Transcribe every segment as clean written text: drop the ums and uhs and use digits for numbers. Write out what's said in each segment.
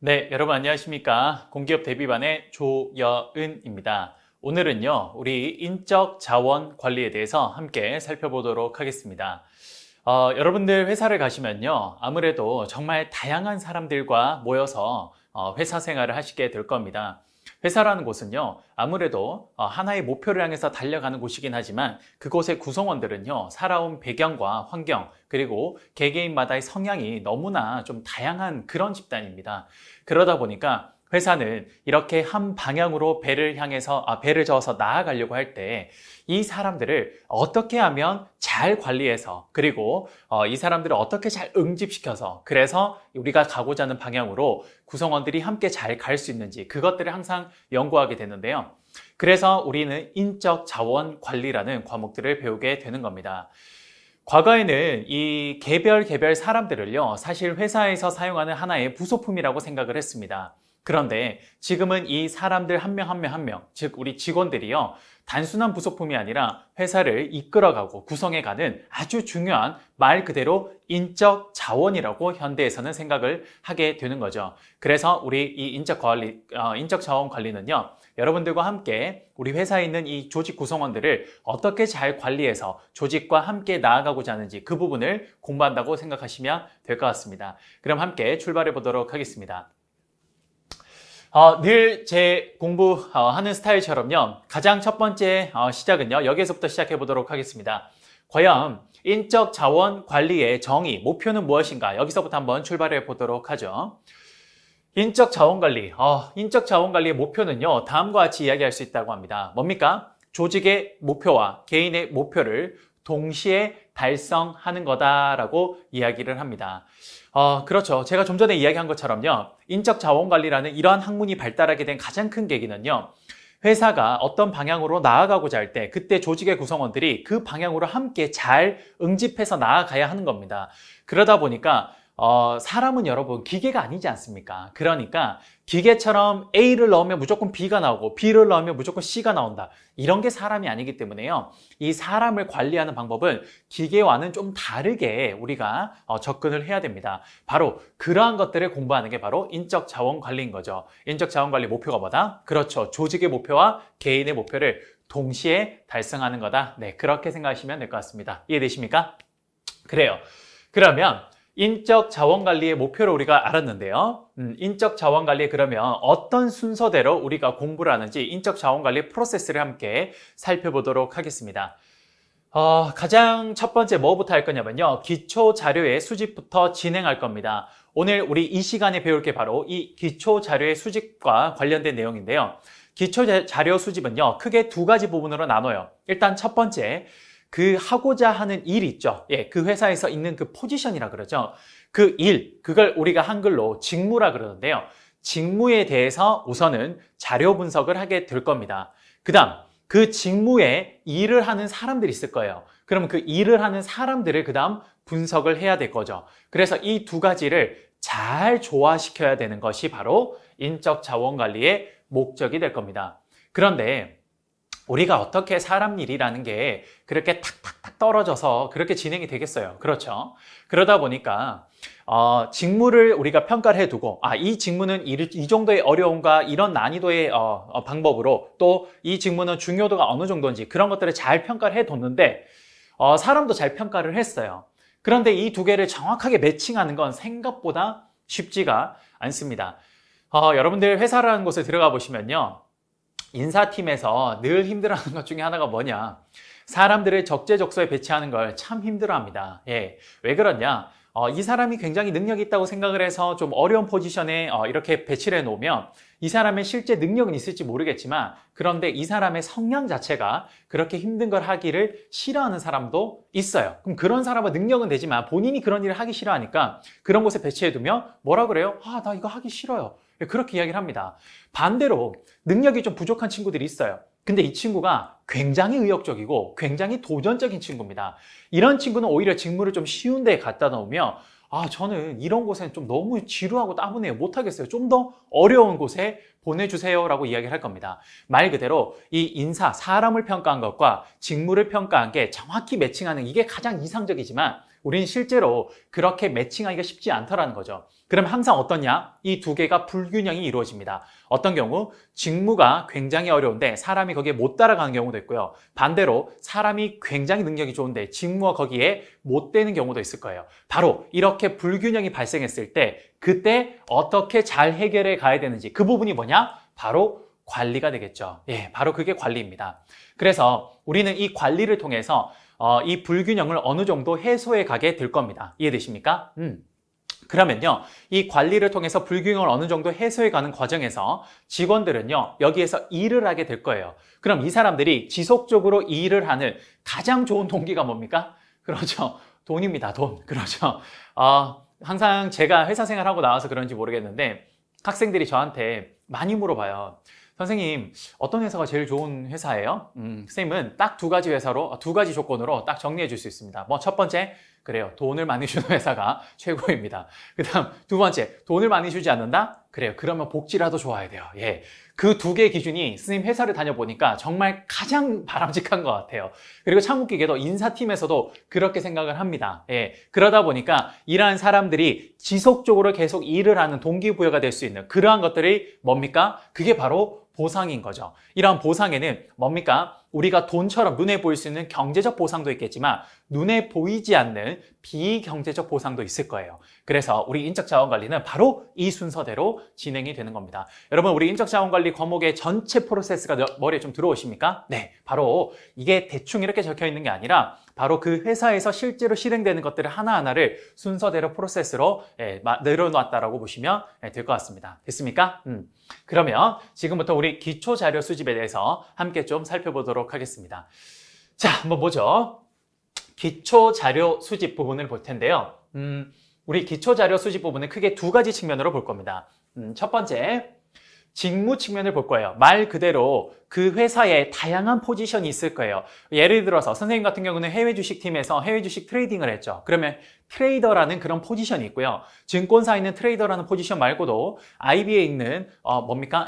네, 여러분 안녕하십니까? 공기업 대비반의 조여은입니다. 오늘은요, 우리 인적 자원 관리에 대해서 함께 살펴보도록 하겠습니다. 여러분들 회사를 가시면요, 아무래도 정말 다양한 사람들과 모여서 회사 생활을 하시게 될 겁니다. 회사라는 곳은요, 아무래도 하나의 목표를 향해서 달려가는 곳이긴 하지만 그곳의 구성원들은요, 살아온 배경과 환경, 그리고 개개인마다의 성향이 너무나 좀 다양한 그런 집단입니다. 그러다 보니까 회사는 이렇게 한 방향으로 배를 저어서 나아가려고 할 때 이 사람들을 어떻게 하면 잘 관리해서 그리고 이 사람들을 어떻게 잘 응집시켜서 그래서 우리가 가고자 하는 방향으로 구성원들이 함께 잘 갈 수 있는지 그것들을 항상 연구하게 되는데요. 그래서 우리는 인적 자원 관리라는 과목들을 배우게 되는 겁니다. 과거에는 이 개별 사람들을요, 사실 회사에서 사용하는 하나의 부속품이라고 생각을 했습니다. 그런데 지금은 이 사람들 한 명 한 명, 즉 우리 직원들이요, 단순한 부속품이 아니라 회사를 이끌어가고 구성해가는 아주 중요한 말 그대로 인적 자원이라고 현대에서는 생각을 하게 되는 거죠. 그래서 우리 이 인적 자원 관리는요, 여러분들과 함께 우리 회사에 있는 이 조직 구성원들을 어떻게 잘 관리해서 조직과 함께 나아가고자 하는지 그 부분을 공부한다고 생각하시면 될 것 같습니다. 그럼 함께 출발해 보도록 하겠습니다. 늘 제 공부하는 스타일처럼요, 가장 첫 번째 시작은요, 여기에서부터 시작해 보도록 하겠습니다. 과연 인적 자원 관리의 정의, 목표는 무엇인가? 여기서부터 한번 출발해 보도록 하죠. 인적 자원 관리의 목표는요, 다음과 같이 이야기할 수 있다고 합니다. 뭡니까? 조직의 목표와 개인의 목표를 동시에 달성하는 거다라고 이야기를 합니다. 그렇죠. 제가 좀 전에 이야기한 것처럼요, 인적 자원 관리라는 이러한 학문이 발달하게 된 가장 큰 계기는요, 회사가 어떤 방향으로 나아가고자 할 때 그때 조직의 구성원들이 그 방향으로 함께 잘 응집해서 나아가야 하는 겁니다. 그러다 보니까 사람은 여러분 기계가 아니지 않습니까? 그러니까 기계처럼 A를 넣으면 무조건 B가 나오고 B를 넣으면 무조건 C가 나온다. 이런 게 사람이 아니기 때문에요. 이 사람을 관리하는 방법은 기계와는 좀 다르게 우리가 접근을 해야 됩니다. 바로 그러한 것들을 공부하는 게 바로 인적 자원 관리인 거죠. 인적 자원 관리 목표가 뭐다? 그렇죠. 조직의 목표와 개인의 목표를 동시에 달성하는 거다. 네, 그렇게 생각하시면 될 것 같습니다. 이해되십니까? 그래요. 그러면 인적 자원 관리의 목표를 우리가 알았는데요. 인적 자원 관리 그러면 어떤 순서대로 우리가 공부를 하는지 인적 자원 관리 프로세스를 함께 살펴보도록 하겠습니다. 가장 첫 번째 뭐부터 할 거냐면요, 기초 자료의 수집부터 진행할 겁니다. 오늘 우리 이 시간에 배울 게 바로 이 기초 자료의 수집과 관련된 내용인데요. 기초 자료 수집은요, 크게 두 가지 부분으로 나눠요. 일단 첫 번째, 그 하고자 하는 일 있죠. 예, 그 회사에서 있는 그 포지션이라 그러죠. 그 일, 그걸 우리가 한글로 직무라 그러는데요. 직무에 대해서 우선은 자료 분석을 하게 될 겁니다. 그 다음, 그 직무에 일을 하는 사람들이 있을 거예요. 그럼 그 일을 하는 사람들을 그 다음 분석을 해야 될 거죠. 그래서 이 두 가지를 잘 조화시켜야 되는 것이 바로 인적 자원 관리의 목적이 될 겁니다. 그런데 우리가 어떻게 사람 일이라는 게 그렇게 탁탁탁 떨어져서 그렇게 진행이 되겠어요. 그렇죠? 그러다 보니까 직무를 우리가 평가를 해두고 이 직무는 이 정도의 어려움과 이런 난이도의 방법으로 또 이 직무는 중요도가 어느 정도인지 그런 것들을 잘 평가를 해뒀는데 사람도 잘 평가를 했어요. 그런데 이 두 개를 정확하게 매칭하는 건 생각보다 쉽지가 않습니다. 여러분들 회사라는 곳에 들어가 보시면요, 인사팀에서 늘 힘들어하는 것 중에 하나가 뭐냐, 사람들을 적재적소에 배치하는 걸 참 힘들어합니다. 예, 왜 그러냐, 이 사람이 굉장히 능력이 있다고 생각을 해서 좀 어려운 포지션에 이렇게 배치를 해놓으면 이 사람의 실제 능력은 있을지 모르겠지만 그런데 이 사람의 성향 자체가 그렇게 힘든 걸 하기를 싫어하는 사람도 있어요. 그럼 그런 사람은 능력은 되지만 본인이 그런 일을 하기 싫어하니까 그런 곳에 배치해두면 뭐라 그래요? 나 이거 하기 싫어요. 그렇게 이야기를 합니다. 반대로 능력이 좀 부족한 친구들이 있어요. 근데 이 친구가 굉장히 의욕적이고 굉장히 도전적인 친구입니다. 이런 친구는 오히려 직무를 좀 쉬운 데에 갖다 놓으면 저는 이런 곳엔 좀 너무 지루하고 따분해요. 못하겠어요. 좀 더 어려운 곳에 보내주세요 라고 이야기를 할 겁니다. 말 그대로 이 사람을 평가한 것과 직무를 평가한 게 정확히 매칭하는 이게 가장 이상적이지만 우리는 실제로 그렇게 매칭하기가 쉽지 않더라는 거죠. 그럼 항상 어떠냐? 이 두 개가 불균형이 이루어집니다. 어떤 경우 직무가 굉장히 어려운데 사람이 거기에 못 따라가는 경우도 있고요. 반대로 사람이 굉장히 능력이 좋은데 직무가 거기에 못 되는 경우도 있을 거예요. 바로 이렇게 불균형이 발생했을 때 그때 어떻게 잘 해결해 가야 되는지 그 부분이 뭐냐? 바로 관리가 되겠죠. 예, 바로 그게 관리입니다. 그래서 우리는 이 관리를 통해서 이 불균형을 어느 정도 해소해 가게 될 겁니다. 이해되십니까? 그러면요, 이 관리를 통해서 불균형을 어느 정도 해소해 가는 과정에서 직원들은요, 여기에서 일을 하게 될 거예요. 그럼 이 사람들이 지속적으로 이 일을 하는 가장 좋은 동기가 뭡니까? 그렇죠. 돈입니다. 돈. 그렇죠. 항상 제가 회사 생활하고 나와서 그런지 모르겠는데 학생들이 저한테 많이 물어봐요. 선생님, 어떤 회사가 제일 좋은 회사예요? 선생님은 딱 두 가지 회사로, 두 가지 조건으로 딱 정리해 줄 수 있습니다. 뭐, 첫 번째, 그래요. 돈을 많이 주는 회사가 최고입니다. 그 다음, 두 번째, 돈을 많이 주지 않는다? 그래요. 그러면 복지라도 좋아야 돼요. 예. 그 두 개의 기준이 선생님 회사를 다녀보니까 정말 가장 바람직한 것 같아요. 그리고 참 웃기게도 인사팀에서도 그렇게 생각을 합니다. 예. 그러다 보니까 일하는 사람들이 지속적으로 계속 일을 하는 동기부여가 될 수 있는 그러한 것들이 뭡니까? 그게 바로 보상인 거죠. 이러한 보상에는 뭡니까? 우리가 돈처럼 눈에 보일 수 있는 경제적 보상도 있겠지만 눈에 보이지 않는 비경제적 보상도 있을 거예요. 그래서 우리 인적자원관리는 바로 이 순서대로 진행이 되는 겁니다. 여러분, 우리 인적자원관리 과목의 전체 프로세스가 머리에 좀 들어오십니까? 네, 바로 이게 대충 이렇게 적혀 있는 게 아니라 바로 그 회사에서 실제로 실행되는 것들을 하나하나를 순서대로 프로세스로 내려놨다라고 보시면 될 것 같습니다. 됐습니까? 그러면 지금부터 우리 기초 자료 수집에 대해서 함께 좀 살펴보도록 하겠습니다. 자, 한번 보죠. 기초 자료 수집 부분을 볼 텐데요. 우리 기초 자료 수집 부분은 크게 두 가지 측면으로 볼 겁니다. 첫 번째, 직무 측면을 볼 거예요. 말 그대로 그 회사에 다양한 포지션이 있을 거예요. 예를 들어서 선생님 같은 경우는 해외 주식팀에서 해외 주식 트레이딩을 했죠. 그러면 트레이더라는 그런 포지션이 있고요. 증권사에 있는 트레이더라는 포지션 말고도 IB에 있는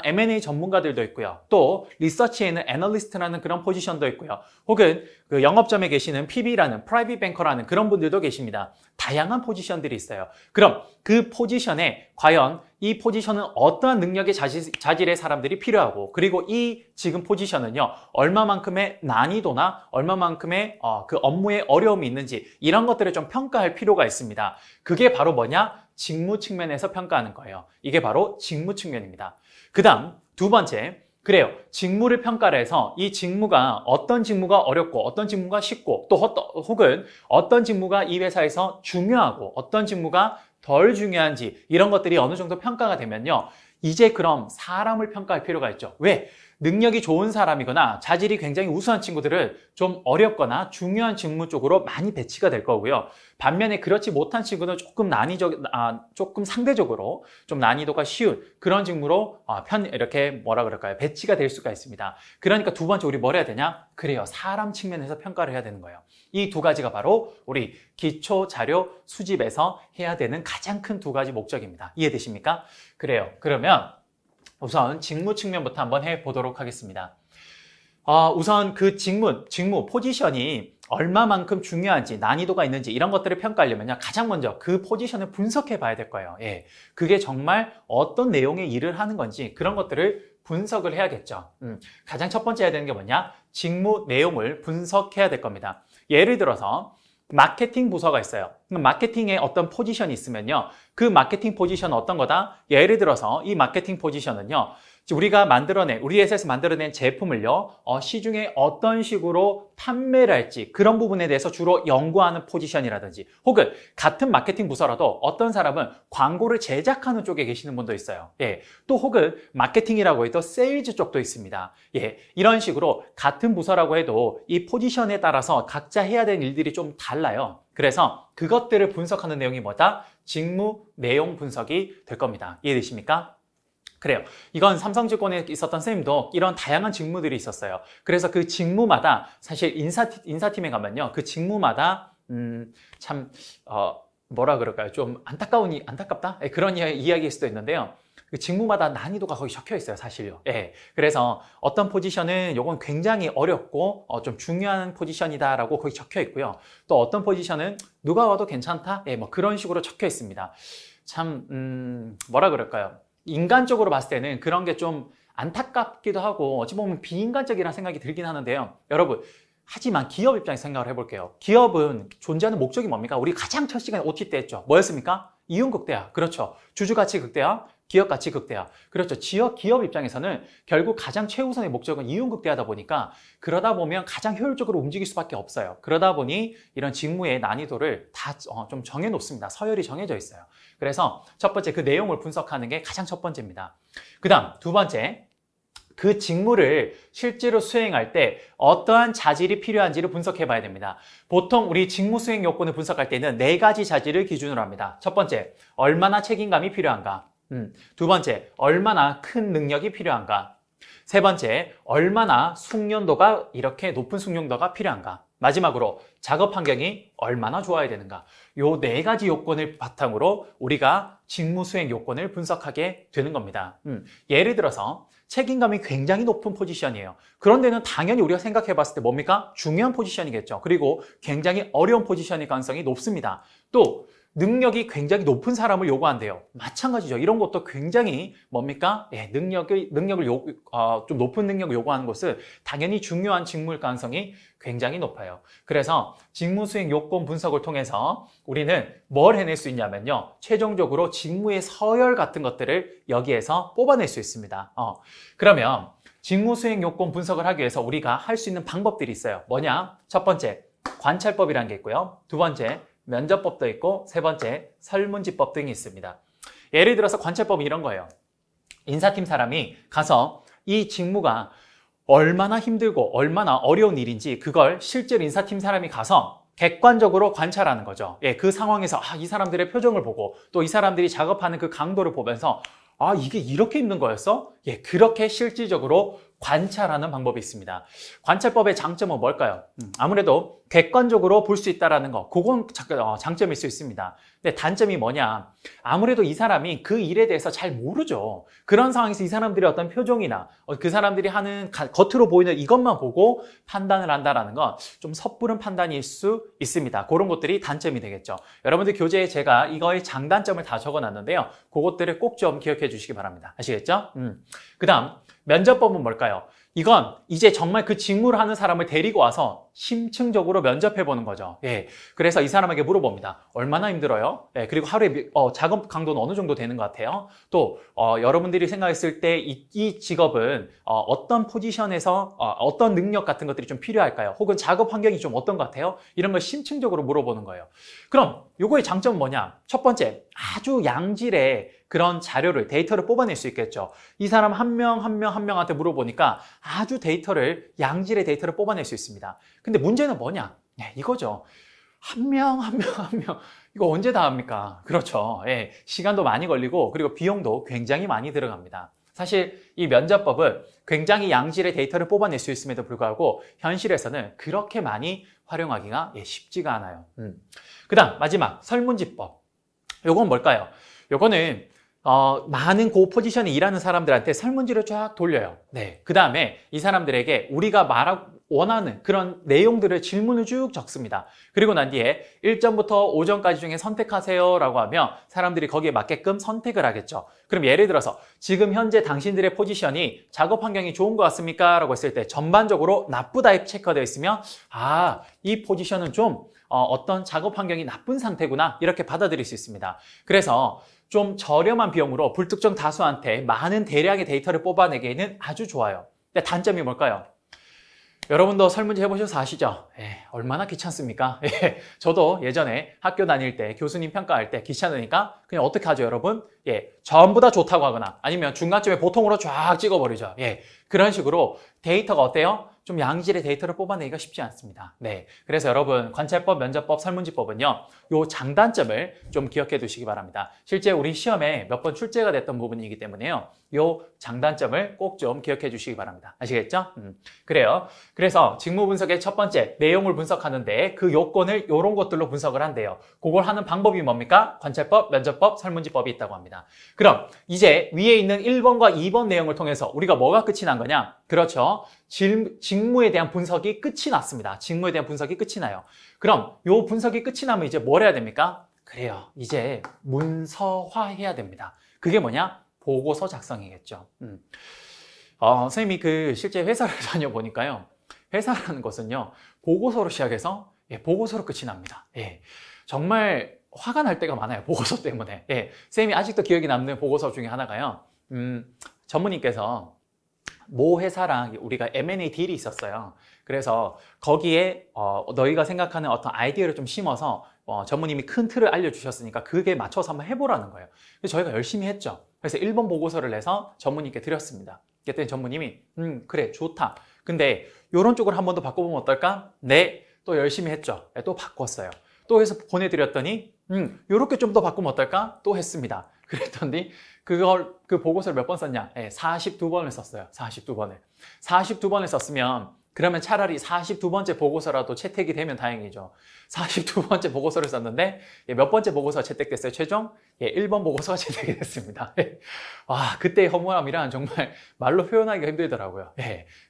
M&A 전문가들도 있고요. 또 리서치에 있는 애널리스트라는 그런 포지션도 있고요. 혹은 그 영업점에 계시는 PB라는 프라이빗 뱅커라는 그런 분들도 계십니다. 다양한 포지션들이 있어요. 그럼 그 포지션에 과연 이 포지션은 어떠한 능력의 자질의 사람들이 필요하고 그리고 이 지금 포지션은요 얼마만큼의 난이도나 얼마만큼의 그 업무에 어려움이 있는지 이런 것들을 좀 평가할 필요가 있습니다. 그게 바로 뭐냐? 직무 측면에서 평가하는 거예요. 이게 바로 직무 측면입니다. 그 다음 두 번째, 그래요. 직무를 평가를 해서 이 직무가 어떤 직무가 어렵고 어떤 직무가 쉽고 또 혹은 어떤 직무가 이 회사에서 중요하고 어떤 직무가 덜 중요한지 이런 것들이 어느 정도 평가가 되면요. 이제 그럼 사람을 평가할 필요가 있죠. 왜? 능력이 좋은 사람이거나 자질이 굉장히 우수한 친구들은 좀 어렵거나 중요한 직무 쪽으로 많이 배치가 될 거고요. 반면에 그렇지 못한 친구는 조금 상대적으로 좀 난이도가 쉬운 그런 직무로 이렇게 배치가 될 수가 있습니다. 그러니까 두 번째 우리 뭘 해야 되냐? 그래요. 사람 측면에서 평가를 해야 되는 거예요. 이 두 가지가 바로 우리 기초 자료 수집에서 해야 되는 가장 큰 두 가지 목적입니다. 이해되십니까? 그래요. 그러면 우선 직무 측면부터 한번 해보도록 하겠습니다. 우선 그 직무, 포지션이 얼마만큼 중요한지, 난이도가 있는지 이런 것들을 평가하려면요. 가장 먼저 그 포지션을 분석해 봐야 될 거예요. 예. 그게 정말 어떤 내용의 일을 하는 건지 그런 것들을 분석을 해야겠죠. 가장 첫 번째 해야 되는 게 뭐냐? 직무 내용을 분석해야 될 겁니다. 예를 들어서 마케팅 부서가 있어요. 마케팅에 어떤 포지션이 있으면요. 그 마케팅 포지션은 어떤 거다? 예를 들어서 이 마케팅 포지션은요. 우리 회사에서 만들어낸 제품을요. 시중에 어떤 식으로 판매를 할지 그런 부분에 대해서 주로 연구하는 포지션이라든지 혹은 같은 마케팅 부서라도 어떤 사람은 광고를 제작하는 쪽에 계시는 분도 있어요. 예. 또 혹은 마케팅이라고 해도 세일즈 쪽도 있습니다. 예. 이런 식으로 같은 부서라고 해도 이 포지션에 따라서 각자 해야 되는 일들이 좀 달라요. 그래서 그것들을 분석하는 내용이 뭐다? 직무 내용 분석이 될 겁니다. 이해되십니까? 그래요. 이건 삼성증권에 있었던 선생님도 이런 다양한 직무들이 있었어요. 그래서 그 직무마다 사실 인사팀에 가면요. 그 직무마다 뭐라 그럴까요? 좀 안타깝다? 예, 그런 이야기일 수도 있는데요. 그 직무마다 난이도가 거기 적혀 있어요, 사실요. 예. 그래서 어떤 포지션은 이건 굉장히 어렵고 좀 중요한 포지션이다라고 거기 적혀 있고요. 또 어떤 포지션은 누가 와도 괜찮다? 예, 뭐 그런 식으로 적혀 있습니다. 참, 뭐라 그럴까요? 인간적으로 봤을 때는 그런 게 좀 안타깝기도 하고 어찌 보면 비인간적이라는 생각이 들긴 하는데요. 여러분, 하지만 기업 입장에서 생각을 해볼게요. 기업은 존재하는 목적이 뭡니까? 우리 가장 첫 시간에 OT 때 했죠. 뭐였습니까? 이윤극대화. 그렇죠. 주주가치 극대화, 기업가치 극대화. 그렇죠. 기업 입장에서는 결국 가장 최우선의 목적은 이윤극대화다 보니까 그러다 보면 가장 효율적으로 움직일 수밖에 없어요. 그러다 보니 이런 직무의 난이도를 다 좀 정해놓습니다. 서열이 정해져 있어요. 그래서 첫 번째 그 내용을 분석하는 게 가장 첫 번째입니다. 그 다음 두 번째, 그 직무를 실제로 수행할 때 어떠한 자질이 필요한지를 분석해 봐야 됩니다. 보통 우리 직무 수행 요건을 분석할 때는 4가지 자질을 기준으로 합니다. 첫 번째, 얼마나 책임감이 필요한가? 두 번째, 얼마나 큰 능력이 필요한가? 세 번째, 얼마나 숙련도가 이렇게 높은 숙련도가 필요한가? 마지막으로 작업 환경이 얼마나 좋아야 되는가? 요 4가지 요건을 바탕으로 우리가 직무 수행 요건을 분석하게 되는 겁니다. 예를 들어서 책임감이 굉장히 높은 포지션이에요. 그런 데는 당연히 우리가 생각해 봤을 때 뭡니까? 중요한 포지션이겠죠. 그리고 굉장히 어려운 포지션일 가능성이 높습니다. 또 능력이 굉장히 높은 사람을 요구한대요. 마찬가지죠. 이런 것도 굉장히 뭡니까? 예, 좀 높은 능력을 요구하는 것은 당연히 중요한 직무일 가능성이 굉장히 높아요. 그래서 직무 수행 요건 분석을 통해서 우리는 뭘 해낼 수 있냐면요. 최종적으로 직무의 서열 같은 것들을 여기에서 뽑아낼 수 있습니다. 그러면 직무 수행 요건 분석을 하기 위해서 우리가 할 수 있는 방법들이 있어요. 뭐냐? 첫 번째, 관찰법이라는 게 있고요. 두 번째, 면접법도 있고 세 번째, 설문지법 등이 있습니다. 예를 들어서 관찰법이 이런 거예요. 인사팀 사람이 가서 이 직무가 얼마나 힘들고 얼마나 어려운 일인지 그걸 실제로 인사팀 사람이 가서 객관적으로 관찰하는 거죠. 예, 그 상황에서 이 사람들의 표정을 보고 또 이 사람들이 작업하는 그 강도를 보면서 이게 이렇게 힘든 거였어? 예, 그렇게 실질적으로 관찰하는 방법이 있습니다. 관찰법의 장점은 뭘까요? 아무래도 객관적으로 볼 수 있다는 거, 그건 장점일 수 있습니다. 근데 단점이 뭐냐? 아무래도 이 사람이 그 일에 대해서 잘 모르죠. 그런 상황에서 이 사람들의 어떤 표정이나 그 사람들이 하는 겉으로 보이는 이것만 보고 판단을 한다는 건 좀 섣부른 판단일 수 있습니다. 그런 것들이 단점이 되겠죠. 여러분들 교재에 제가 이거의 장단점을 다 적어놨는데요. 그것들을 꼭 좀 기억해 주시기 바랍니다. 아시겠죠? 그 다음 면접법은 뭘까요? 이건 이제 정말 그 직무를 하는 사람을 데리고 와서 심층적으로 면접해 보는 거죠. 예. 그래서 이 사람에게 물어봅니다. 얼마나 힘들어요? 예. 그리고 하루에 작업 강도는 어느 정도 되는 것 같아요? 또 여러분들이 생각했을 때 이 직업은 어떤 포지션에서 어떤 능력 같은 것들이 좀 필요할까요? 혹은 작업 환경이 좀 어떤 것 같아요? 이런 걸 심층적으로 물어보는 거예요. 그럼 요거의 장점은 뭐냐? 첫 번째, 아주 양질의 그런 자료를, 데이터를 뽑아낼 수 있겠죠. 이 사람 한 명한테 물어보니까 아주 양질의 데이터를 뽑아낼 수 있습니다. 근데 문제는 뭐냐? 네, 이거죠. 한 명, 이거 언제 다 합니까? 그렇죠. 예, 시간도 많이 걸리고, 그리고 비용도 굉장히 많이 들어갑니다. 사실 이 면접법은 굉장히 양질의 데이터를 뽑아낼 수 있음에도 불구하고, 현실에서는 그렇게 많이 활용하기가 쉽지가 않아요. 그 다음, 마지막, 설문지법. 요건 뭘까요? 요거는 많은 그 포지션에 일하는 사람들한테 설문지를 쫙 돌려요. 네. 그 다음에 이 사람들에게 우리가 원하는 그런 내용들을 질문을 쭉 적습니다. 그리고 난 뒤에 1점부터 5점까지 중에 선택하세요 라고 하면 사람들이 거기에 맞게끔 선택을 하겠죠. 그럼 예를 들어서 지금 현재 당신들의 포지션이 작업 환경이 좋은 것 같습니까? 라고 했을 때 전반적으로 나쁘다에 체크되어 있으면 이 포지션은 좀 어떤 작업 환경이 나쁜 상태구나 이렇게 받아들일 수 있습니다. 그래서 좀 저렴한 비용으로 불특정 다수한테 많은 대량의 데이터를 뽑아내기에는 아주 좋아요. 근데 단점이 뭘까요? 여러분도 설문지 해보셔서 아시죠? 얼마나 귀찮습니까? 저도 예전에 학교 다닐 때 교수님 평가할 때 귀찮으니까 그냥 어떻게 하죠, 여러분? 전부 다 좋다고 하거나 아니면 중간쯤에 보통으로 쫙 찍어버리죠. 예. 그런 식으로 데이터가 어때요? 좀 양질의 데이터를 뽑아내기가 쉽지 않습니다. 네. 그래서 여러분, 관찰법, 면접법, 설문지법은요, 요 장단점을 좀 기억해 두시기 바랍니다. 실제 우리 시험에 몇 번 출제가 됐던 부분이기 때문에요, 요 장단점을 꼭 좀 기억해 주시기 바랍니다. 아시겠죠? 그래요. 그래서 직무 분석의 첫 번째, 내용을 분석하는데 그 요건을 요런 것들로 분석을 한대요. 그걸 하는 방법이 뭡니까? 관찰법, 면접법, 설문지법이 있다고 합니다. 그럼 이제 위에 있는 1번과 2번 내용을 통해서 우리가 뭐가 끝이 난 거냐? 그렇죠. 직무에 대한 분석이 끝이 났습니다. 직무에 대한 분석이 끝이 나요. 그럼 요 분석이 끝이 나면 이제 뭘 해야 됩니까? 그래요. 이제 문서화해야 됩니다. 그게 뭐냐? 보고서 작성이겠죠. 선생님이 실제 회사를 다녀보니까요. 회사라는 것은요, 보고서로 시작해서, 보고서로 끝이 납니다. 예. 정말 화가 날 때가 많아요. 보고서 때문에. 예. 선생님이 아직도 기억에 남는 보고서 중에 하나가요. 전무님께서 모 회사랑 우리가 M&A 딜이 있었어요. 그래서 거기에 너희가 생각하는 어떤 아이디어를 좀 심어서 전무님이 큰 틀을 알려주셨으니까 그게 맞춰서 한번 해보라는 거예요. 그래서 저희가 열심히 했죠. 그래서 1번 보고서를 내서 전무님께 드렸습니다. 그랬더니 전무님이 그래 좋다. 근데 이런 쪽으로 한 번 더 바꿔보면 어떨까? 네, 또 열심히 했죠. 또 바꿨어요. 또 해서 보내드렸더니 이렇게 좀 더 바꾸면 어떨까? 또 했습니다. 그랬더니 그 보고서를 몇 번 썼냐? 42번을 썼어요. 42번을. 42번을 썼으면 그러면 차라리 42번째 보고서라도 채택이 되면 다행이죠. 42번째 보고서를 썼는데 몇 번째 보고서가 채택됐어요? 최종? 1번 보고서가 채택이 됐습니다. 와, 그때의 허무함이란 정말 말로 표현하기가 힘들더라고요.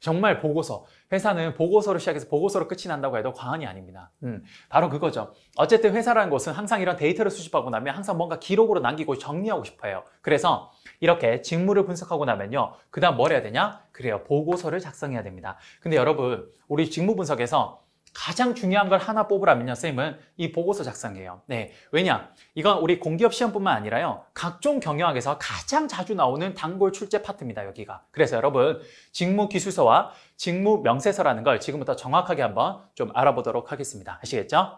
정말 보고서. 회사는 보고서로 시작해서 보고서로 끝이 난다고 해도 과언이 아닙니다. 바로 그거죠. 어쨌든 회사라는 곳은 항상 이런 데이터를 수집하고 나면 항상 뭔가 기록으로 남기고 정리하고 싶어요. 그래서 이렇게 직무를 분석하고 나면요, 그 다음 뭘 해야 되냐? 그래요, 보고서를 작성해야 됩니다. 근데 여러분, 우리 직무 분석에서 가장 중요한 걸 하나 뽑으라면요, 선생님은 이 보고서 작성이에요. 네, 왜냐? 이건 우리 공기업 시험뿐만 아니라요, 각종 경영학에서 가장 자주 나오는 단골 출제 파트입니다, 여기가. 그래서 여러분, 직무 기술서와 직무 명세서라는 걸 지금부터 정확하게 한번 좀 알아보도록 하겠습니다. 아시겠죠?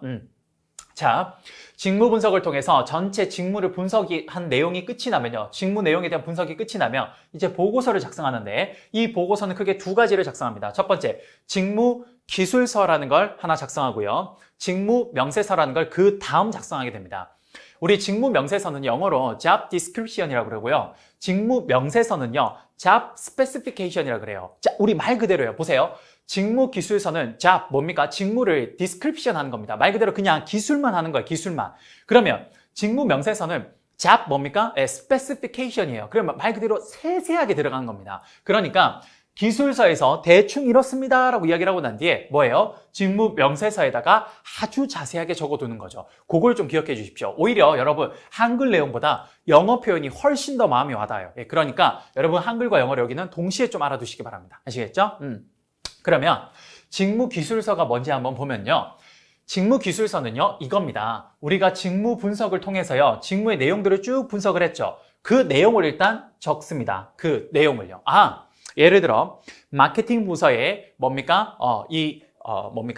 자, 직무 분석을 통해서 전체 직무를 분석한 내용이 끝이 나면요, 직무 내용에 대한 분석이 끝이 나면 이제 보고서를 작성하는데, 이 보고서는 크게 두 가지를 작성합니다. 첫 번째, 직무 기술서라는 걸 하나 작성하고요, 직무 명세서라는 걸 그 다음 작성하게 됩니다. 우리 직무 명세서는 영어로 job description이라고 그러고요, 직무 명세서는요 job specification이라고 그래요. 자, 우리 말 그대로요. 보세요. 직무 기술서는 job 뭡니까? 직무를 description 하는 겁니다. 말 그대로 그냥 기술만 하는 거예요. 기술만. 그러면 직무 명세서는 job 뭡니까? specification이에요. 그러면 말 그대로 세세하게 들어가는 겁니다. 그러니까 기술서에서 대충 이렇습니다 라고 이야기를 하고 난 뒤에 뭐예요? 직무 명세서에다가 아주 자세하게 적어두는 거죠. 그걸 좀 기억해 주십시오. 오히려 여러분, 한글 내용보다 영어 표현이 훨씬 더 마음이 와닿아요. 그러니까 여러분, 한글과 영어를 여기는 동시에 좀 알아두시기 바랍니다. 아시겠죠? 그러면 직무 기술서가 뭔지 한번 보면요, 직무 기술서는요 이겁니다. 우리가 직무 분석을 통해서요, 직무의 내용들을 쭉 분석을 했죠. 그 내용을 일단 적습니다. 그 내용을요. 예를 들어 마케팅 부서에 뭡니까?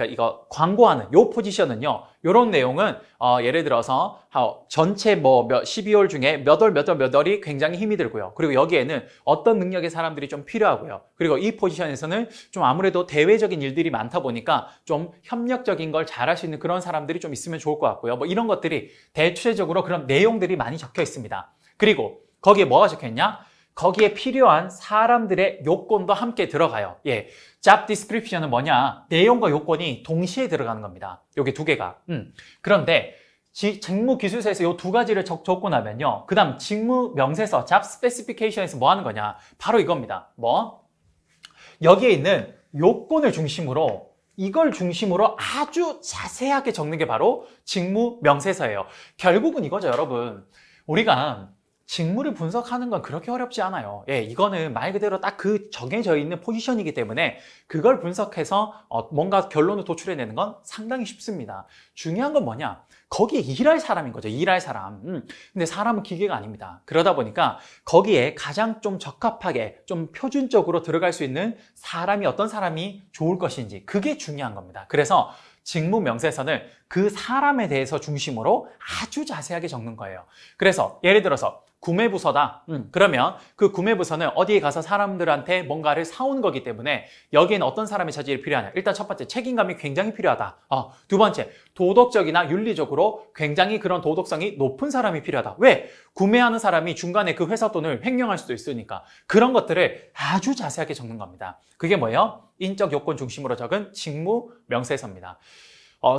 이거 광고하는 요 포지션은요, 요런 내용은 예를 들어서 전체 12월 중에 몇 월이 굉장히 힘이 들고요. 그리고 여기에는 어떤 능력의 사람들이 좀 필요하고요. 그리고 이 포지션에서는 좀 아무래도 대외적인 일들이 많다 보니까 좀 협력적인 걸 잘할 수 있는 그런 사람들이 좀 있으면 좋을 것 같고요. 이런 것들이 대체적으로 그런 내용들이 많이 적혀 있습니다. 그리고 거기에 뭐가 적혀 있냐? 거기에 필요한 사람들의 요건도 함께 들어가요. job description은 뭐냐? 내용과 요건이 동시에 들어가는 겁니다. 여기 두 개가. 그런데 직무 기술서에서 요 두 가지를 적고 나면요, 그 다음 직무 명세서, job specification에서 뭐 하는 거냐? 바로 이겁니다. 여기에 있는 요건을 중심으로, 이걸 중심으로 아주 자세하게 적는 게 바로 직무 명세서예요. 결국은 이거죠, 여러분. 우리가 직무를 분석하는 건 그렇게 어렵지 않아요. 이거는 말 그대로 딱 그 정해져 있는 포지션이기 때문에 그걸 분석해서 뭔가 결론을 도출해내는 건 상당히 쉽습니다. 중요한 건 뭐냐? 거기에 일할 사람인 거죠. 일할 사람. 근데 사람은 기계가 아닙니다. 그러다 보니까 거기에 가장 좀 적합하게, 좀 표준적으로 들어갈 수 있는 사람이 어떤 사람이 좋을 것인지, 그게 중요한 겁니다. 그래서 직무 명세서는 그 사람에 대해서 중심으로 아주 자세하게 적는 거예요. 그래서 예를 들어서 구매부서다. 그러면 그 구매부서는 어디에 가서 사람들한테 뭔가를 사오는 거기 때문에 여기에는 어떤 사람의 자질이 필요하냐. 일단 첫 번째, 책임감이 굉장히 필요하다. 두 번째, 도덕적이나 윤리적으로 굉장히 그런 도덕성이 높은 사람이 필요하다. 왜? 구매하는 사람이 중간에 그 회사 돈을 횡령할 수도 있으니까 그런 것들을 아주 자세하게 적는 겁니다. 그게 뭐예요? 인적 요건 중심으로 적은 직무 명세서입니다.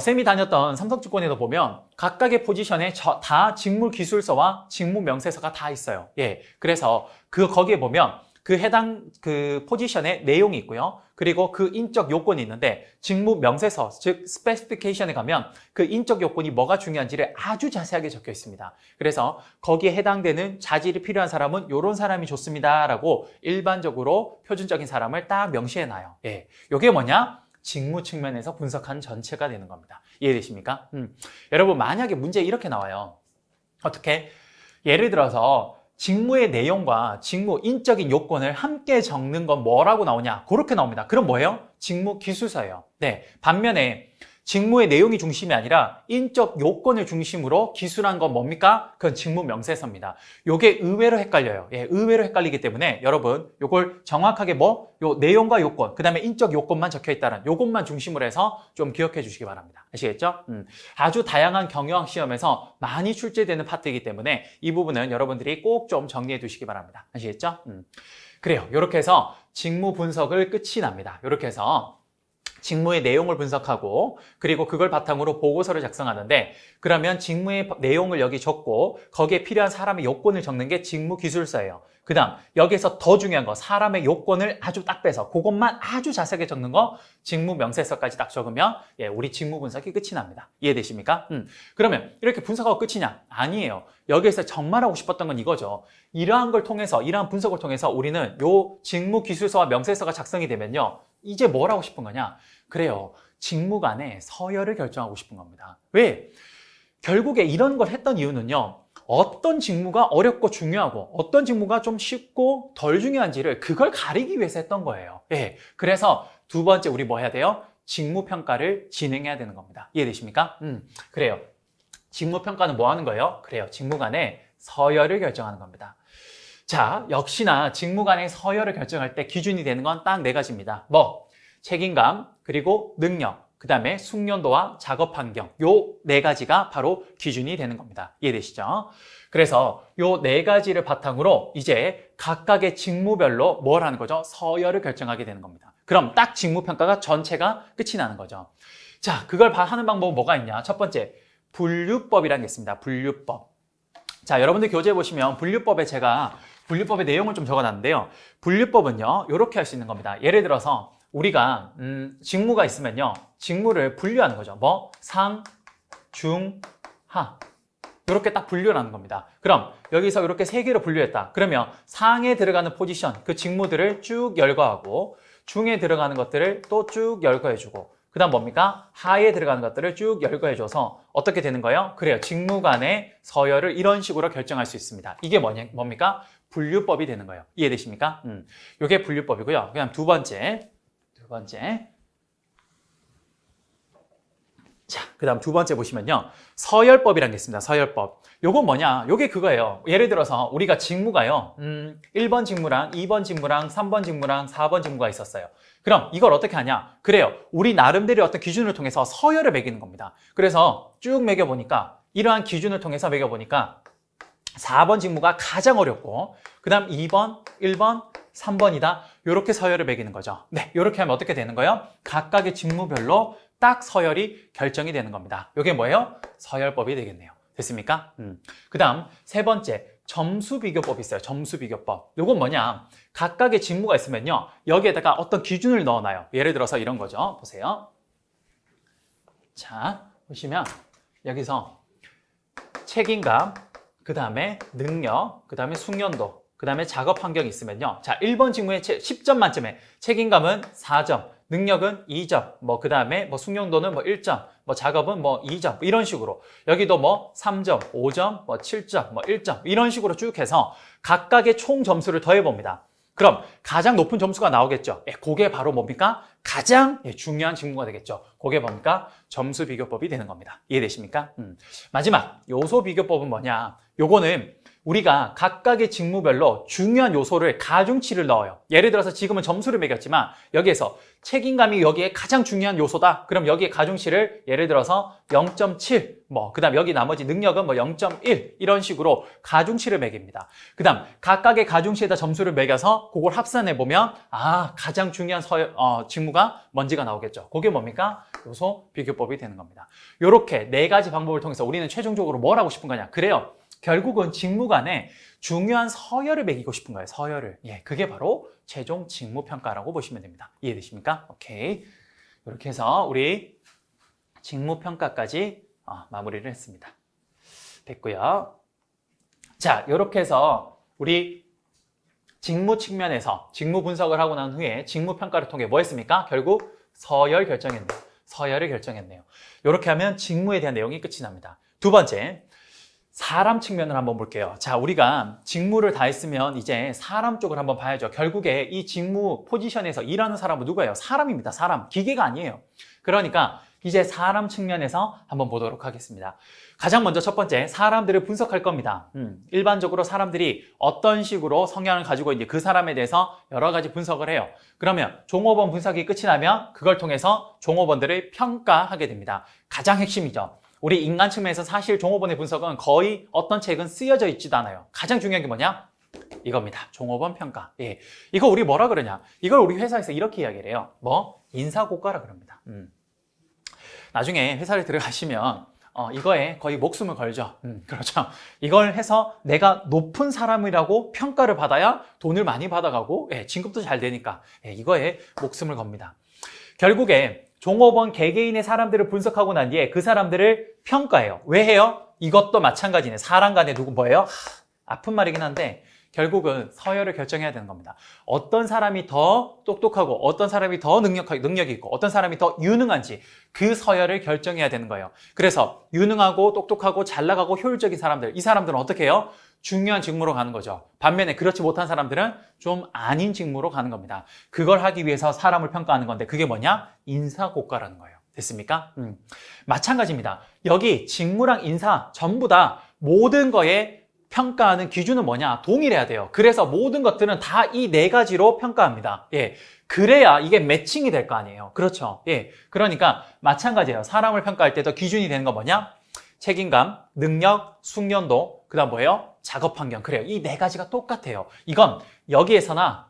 쌤이 다녔던 삼성증권에도 보면 각각의 포지션에 다 직무기술서와 직무명세서가 다 있어요. 예. 그래서 거기에 보면 그 해당 그 포지션의 내용이 있고요. 그리고 그 인적 요건이 있는데 직무명세서, 즉 스페시피케이션에 가면 그 인적 요건이 뭐가 중요한지를 아주 자세하게 적혀 있습니다. 그래서 거기에 해당되는 자질이 필요한 사람은 이런 사람이 좋습니다라고 일반적으로 표준적인 사람을 딱 명시해 놔요. 예. 이게 뭐냐? 직무 측면에서 분석한 전체가 되는 겁니다. 이해되십니까? 여러분 만약에 문제 이렇게 나와요. 어떻게? 예를 들어서 직무의 내용과 직무 인적인 요건을 함께 적는 건 뭐라고 나오냐? 그렇게 나옵니다. 그럼 뭐예요? 직무 기술서예요. 네. 반면에 직무의 내용이 중심이 아니라 인적 요건을 중심으로 기술한 건 뭡니까? 그건 직무 명세서입니다. 요게 의외로 헷갈려요. 예, 의외로 헷갈리기 때문에 여러분 요걸 정확하게 요 내용과 요건, 그 다음에 인적 요건만 적혀 있다는 요것만 중심으로 해서 좀 기억해 주시기 바랍니다. 아시겠죠? 아주 다양한 경영학 시험에서 많이 출제되는 파트이기 때문에 이 부분은 여러분들이 꼭 좀 정리해 두시기 바랍니다. 아시겠죠? 그래요. 요렇게 해서 직무 분석을 끝이 납니다. 요렇게 해서 직무의 내용을 분석하고 그리고 그걸 바탕으로 보고서를 작성하는데 그러면 직무의 내용을 여기 적고 거기에 필요한 사람의 요건을 적는 게 직무 기술서예요. 그 다음 여기에서 더 중요한 거 사람의 요건을 아주 딱 빼서 그것만 아주 자세하게 적는 거 직무 명세서까지 딱 적으면 예, 우리 직무 분석이 끝이 납니다. 이해되십니까? 그러면 이렇게 분석하고 끝이냐? 아니에요. 여기에서 정말 하고 싶었던 건 이거죠. 이러한 걸 통해서 이러한 분석을 통해서 우리는 요 직무 기술서와 명세서가 작성이 되면요. 이제 뭘 하고 싶은 거냐? 그래요. 직무 간의 서열을 결정하고 싶은 겁니다. 왜? 결국에 이런 걸 했던 이유는요. 어떤 직무가 어렵고 중요하고 어떤 직무가 좀 쉽고 덜 중요한지를 그걸 가리기 위해서 했던 거예요. 예. 그래서 두 번째 우리 뭐 해야 돼요? 직무평가를 진행해야 되는 겁니다. 이해되십니까? 그래요. 직무평가는 뭐 하는 거예요? 그래요. 직무 간의 서열을 결정하는 겁니다. 자, 역시나 직무 간의 서열을 결정할 때 기준이 되는 건 딱 네 가지입니다. 책임감, 그리고 능력, 그 다음에 숙련도와 작업 환경. 요 네 가지가 바로 기준이 되는 겁니다. 이해되시죠? 그래서 요 네 가지를 바탕으로 이제 각각의 직무별로 뭘 하는 거죠? 서열을 결정하게 되는 겁니다. 그럼 딱 직무평가가 전체가 끝이 나는 거죠. 자, 그걸 하는 방법은 뭐가 있냐? 첫 번째, 분류법이라는 게 있습니다. 분류법. 자, 여러분들 교재에 보시면 분류법의 내용을 좀 적어놨는데요. 분류법은요, 이렇게 할 수 있는 겁니다. 예를 들어서 우리가 직무가 있으면요, 직무를 분류하는 거죠. 상, 중, 하. 이렇게 딱 분류를 하는 겁니다. 그럼 여기서 이렇게 세 개로 분류했다. 그러면 상에 들어가는 포지션, 그 직무들을 쭉 열거하고 중에 들어가는 것들을 또 쭉 열거해주고 그 다음 뭡니까? 하에 들어가는 것들을 쭉 열거해줘서 어떻게 되는 거예요? 그래요. 직무 간의 서열을 이런 식으로 결정할 수 있습니다. 이게 뭡니까? 분류법이 되는 거예요. 이해되십니까? 이게 분류법이고요. 그다음 두 번째. 자, 그 다음 두 번째 보시면요. 서열법이라는 게 있습니다. 서열법. 요건 뭐냐? 요게 그거예요. 예를 들어서 우리가 직무가요. 1번 직무랑 2번 직무랑 3번 직무랑 4번 직무가 있었어요. 그럼 이걸 어떻게 하냐? 그래요. 우리 나름대로 어떤 기준을 통해서 서열을 매기는 겁니다. 그래서 쭉 매겨보니까 이러한 기준을 통해서 매겨보니까 4번 직무가 가장 어렵고 그 다음 2번, 1번, 3번이다. 이렇게 서열을 매기는 거죠. 네, 이렇게 하면 어떻게 되는 거예요? 각각의 직무별로 딱 서열이 결정이 되는 겁니다. 이게 뭐예요? 서열법이 되겠네요. 됐습니까? 그 다음 세 번째, 점수비교법이 있어요. 점수비교법. 이건 뭐냐? 각각의 직무가 있으면요. 여기에다가 어떤 기준을 넣어놔요. 예를 들어서 이런 거죠. 보세요. 자, 보시면 여기서 책임감, 그 다음에 능력, 그 다음에 숙련도, 그 다음에 작업 환경이 있으면요. 자, 1번 직무에 10점 만점에 책임감은 4점, 능력은 2점, 그 다음에 숙련도는 1점, 작업은 2점, 이런 식으로. 여기도 3점, 5점, 7점, 1점, 이런 식으로 쭉 해서 각각의 총 점수를 더해봅니다. 그럼 가장 높은 점수가 나오겠죠. 그게 바로 뭡니까? 가장 중요한 직무가 되겠죠. 그게 뭡니까? 점수 비교법이 되는 겁니다. 이해되십니까? 마지막 요소 비교법은 뭐냐? 요거는 우리가 각각의 직무별로 중요한 요소를 가중치를 넣어요. 예를 들어서 지금은 점수를 매겼지만 여기에서 책임감이 여기에 가장 중요한 요소다. 그럼 여기에 가중치를 예를 들어서 0.7, 그다음 여기 나머지 능력은 0.1 이런 식으로 가중치를 매깁니다. 그다음 각각의 가중치에다 점수를 매겨서 그걸 합산해 보면 가장 중요한 직무가 뭔지가 나오겠죠. 그게 뭡니까? 요소 비교법이 되는 겁니다. 이렇게 네 가지 방법을 통해서 우리는 최종적으로 뭘 하고 싶은 거냐? 그래요. 결국은 직무 간에 중요한 서열을 매기고 싶은 거예요. 서열을. 그게 바로 최종 직무평가라고 보시면 됩니다. 이해되십니까? 오케이. 이렇게 해서 우리 직무평가까지 마무리를 했습니다. 됐고요. 자, 이렇게 해서 우리 직무 측면에서 직무 분석을 하고 난 후에 직무평가를 통해 뭐 했습니까? 결국 서열을 결정했네요. 이렇게 하면 직무에 대한 내용이 끝이 납니다. 두 번째, 사람 측면을 한번 볼게요. 자, 우리가 직무를 다 했으면 이제 사람 쪽을 한번 봐야죠. 결국에 이 직무 포지션에서 일하는 사람은 누구예요? 사람입니다. 사람. 기계가 아니에요. 그러니까 이제 사람 측면에서 한번 보도록 하겠습니다. 가장 먼저 첫 번째, 사람들을 분석할 겁니다. 일반적으로 사람들이 어떤 식으로 성향을 가지고 있는지 그 사람에 대해서 여러 가지 분석을 해요. 그러면 종업원 분석이 끝이 나면 그걸 통해서 종업원들을 평가하게 됩니다. 가장 핵심이죠. 우리 인간 측면에서 사실 종업원의 분석은 거의 어떤 책은 쓰여져 있지도 않아요. 가장 중요한 게 뭐냐? 이겁니다. 종업원 평가. 이거 우리 뭐라 그러냐? 이걸 우리 회사에서 이렇게 이야기를 해요. 인사고과라 그럽니다. 나중에 회사를 들어가시면 이거에 거의 목숨을 걸죠. 그렇죠. 이걸 해서 내가 높은 사람이라고 평가를 받아야 돈을 많이 받아가고 진급도 잘 되니까 이거에 목숨을 겁니다. 결국에 종업원 개개인의 사람들을 분석하고 난 뒤에 그 사람들을 평가해요. 왜 해요? 이것도 마찬가지네. 사람 간에 뭐예요? 아픈 말이긴 한데 결국은 서열을 결정해야 되는 겁니다. 어떤 사람이 더 똑똑하고 어떤 사람이 더 능력이 있고 어떤 사람이 더 유능한지 그 서열을 결정해야 되는 거예요. 그래서 유능하고 똑똑하고 잘 나가고 효율적인 사람들, 이 사람들은 어떻게 해요? 중요한 직무로 가는 거죠. 반면에 그렇지 못한 사람들은 좀 아닌 직무로 가는 겁니다. 그걸 하기 위해서 사람을 평가하는 건데 그게 뭐냐? 인사고과라는 거예요. 됐습니까? 마찬가지입니다. 여기 직무랑 인사 전부 다 모든 거에 평가하는 기준은 뭐냐? 동일해야 돼요. 그래서 모든 것들은 다 이 네 가지로 평가합니다. 그래야 이게 매칭이 될 거 아니에요. 그렇죠. 그러니까 마찬가지예요. 사람을 평가할 때도 기준이 되는 거 뭐냐? 책임감, 능력, 숙련도, 그 다음 뭐예요? 작업 환경. 그래요. 이 네 가지가 똑같아요. 이건 여기에서나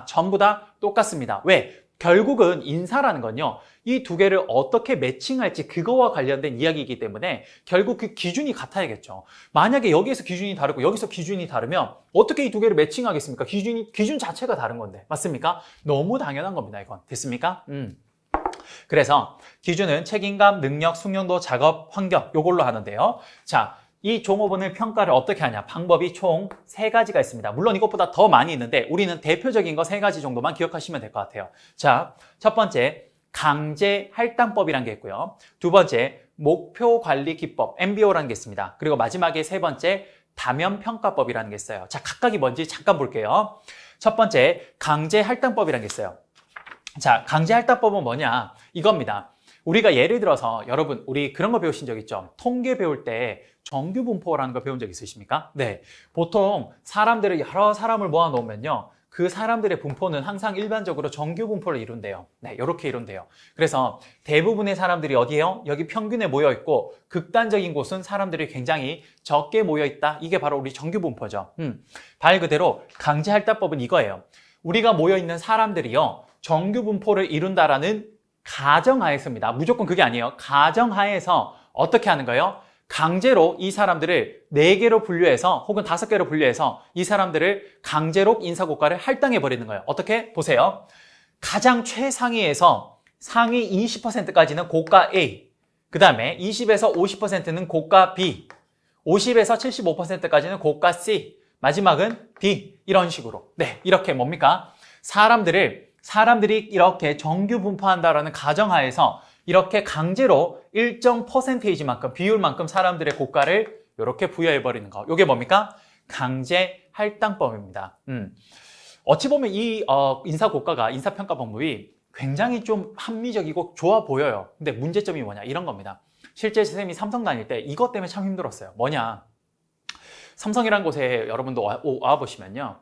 전부 다 똑같습니다. 왜? 결국은 인사라는 건요, 이 두 개를 어떻게 매칭할지 그거와 관련된 이야기이기 때문에 결국 그 기준이 같아야겠죠. 만약에 여기에서 기준이 다르고 여기서 기준이 다르면 어떻게 이 두 개를 매칭하겠습니까? 기준 자체가 다른 건데. 맞습니까? 너무 당연한 겁니다, 이건. 됐습니까? 그래서 기준은 책임감, 능력, 숙련도, 작업, 환경 요걸로 하는데요. 자, 이 종업원을 평가를 어떻게 하냐? 방법이 총 3가지가 있습니다. 물론 이것보다 더 많이 있는데 우리는 대표적인 거 3가지 정도만 기억하시면 될 것 같아요. 자, 첫 번째, 강제 할당법이라는 게 있고요. 두 번째, 목표 관리 기법, MBO라는 게 있습니다. 그리고 마지막에 세 번째, 다면평가법이라는 게 있어요. 자, 각각이 뭔지 잠깐 볼게요. 첫 번째, 강제 할당법이라는 게 있어요. 자, 강제 할당법은 뭐냐? 이겁니다. 우리가 예를 들어서 여러분 우리 그런 거 배우신 적 있죠? 통계 배울 때 정규분포라는 거 배운 적 있으십니까? 네. 보통 사람들을 여러 사람을 모아 놓으면요. 그 사람들의 분포는 항상 일반적으로 정규분포를 이룬대요. 네, 이렇게 이룬대요. 그래서 대부분의 사람들이 어디에요? 여기 평균에 모여 있고 극단적인 곳은 사람들이 굉장히 적게 모여 있다. 이게 바로 우리 정규분포죠. 말 그대로 강제할당법은 이거예요. 우리가 모여 있는 사람들이요. 정규분포를 이룬다라는 가정하에서입니다. 무조건 그게 아니에요. 가정하에서 어떻게 하는 거예요? 강제로 이 사람들을 4개로 분류해서 혹은 5개로 분류해서 이 사람들을 강제로 인사고과를 할당해 버리는 거예요. 어떻게? 보세요. 가장 최상위에서 상위 20%까지는 고과 A, 그 다음에 20에서 50%는 고과 B, 50에서 75%까지는 고과 C, 마지막은 D, 이런 식으로. 네, 이렇게 뭡니까? 사람들이 이렇게 정규 분포한다라는 가정하에서 이렇게 강제로 일정 퍼센테이지만큼, 비율만큼 사람들의 고가를 이렇게 부여해버리는 거. 이게 뭡니까? 강제 할당법입니다. 어찌 보면 이 인사고가가, 인사평가 방법이 굉장히 좀 합리적이고 좋아 보여요. 근데 문제점이 뭐냐? 이런 겁니다. 실제 쌤이 삼성 다닐 때 이것 때문에 참 힘들었어요. 뭐냐? 삼성이라는 곳에 여러분도 와보시면요.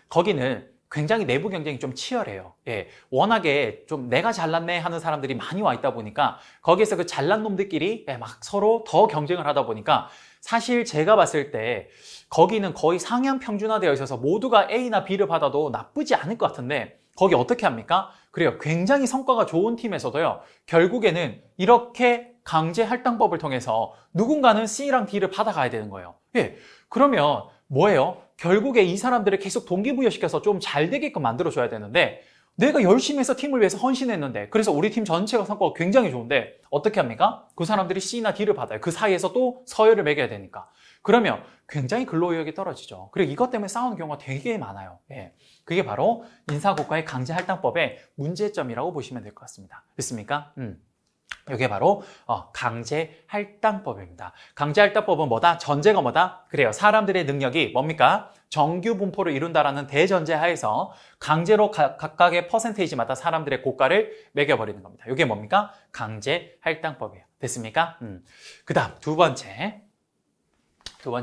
거기는 굉장히 내부 경쟁이 좀 치열해요. 예, 워낙에 좀 내가 잘났네 하는 사람들이 많이 와 있다 보니까 거기에서 그 잘난 놈들끼리 막 서로 더 경쟁을 하다 보니까 사실 제가 봤을 때 거기는 거의 상향 평준화되어 있어서 모두가 A나 B를 받아도 나쁘지 않을 것 같은데 거기 어떻게 합니까? 그래요. 굉장히 성과가 좋은 팀에서도요. 결국에는 이렇게 강제 할당법을 통해서 누군가는 C랑 D를 받아가야 되는 거예요. 예, 그러면 뭐예요? 결국에 이 사람들을 계속 동기부여시켜서 좀 잘 되게끔 만들어줘야 되는데 내가 열심히 해서 팀을 위해서 헌신했는데 그래서 우리 팀 전체가 성과가 굉장히 좋은데 어떻게 합니까? 그 사람들이 C나 D를 받아요. 그 사이에서 또 서열을 매겨야 되니까. 그러면 굉장히 근로의욕이 떨어지죠. 그리고 이것 때문에 싸우는 경우가 되게 많아요. 예. 그게 바로 인사고과의 강제할당법의 문제점이라고 보시면 될 것 같습니다. 됐습니까? 이게 바로 강제할당법입니다. 강제할당법은 뭐다? 전제가 뭐다? 그래요. 사람들의 능력이 뭡니까? 정규 분포를 이룬다라는 대전제 하에서 강제로 각각의 퍼센테이지마다 사람들의 고가를 매겨버리는 겁니다. 이게 뭡니까? 강제할당법이에요. 됐습니까? 그 다음 두 번째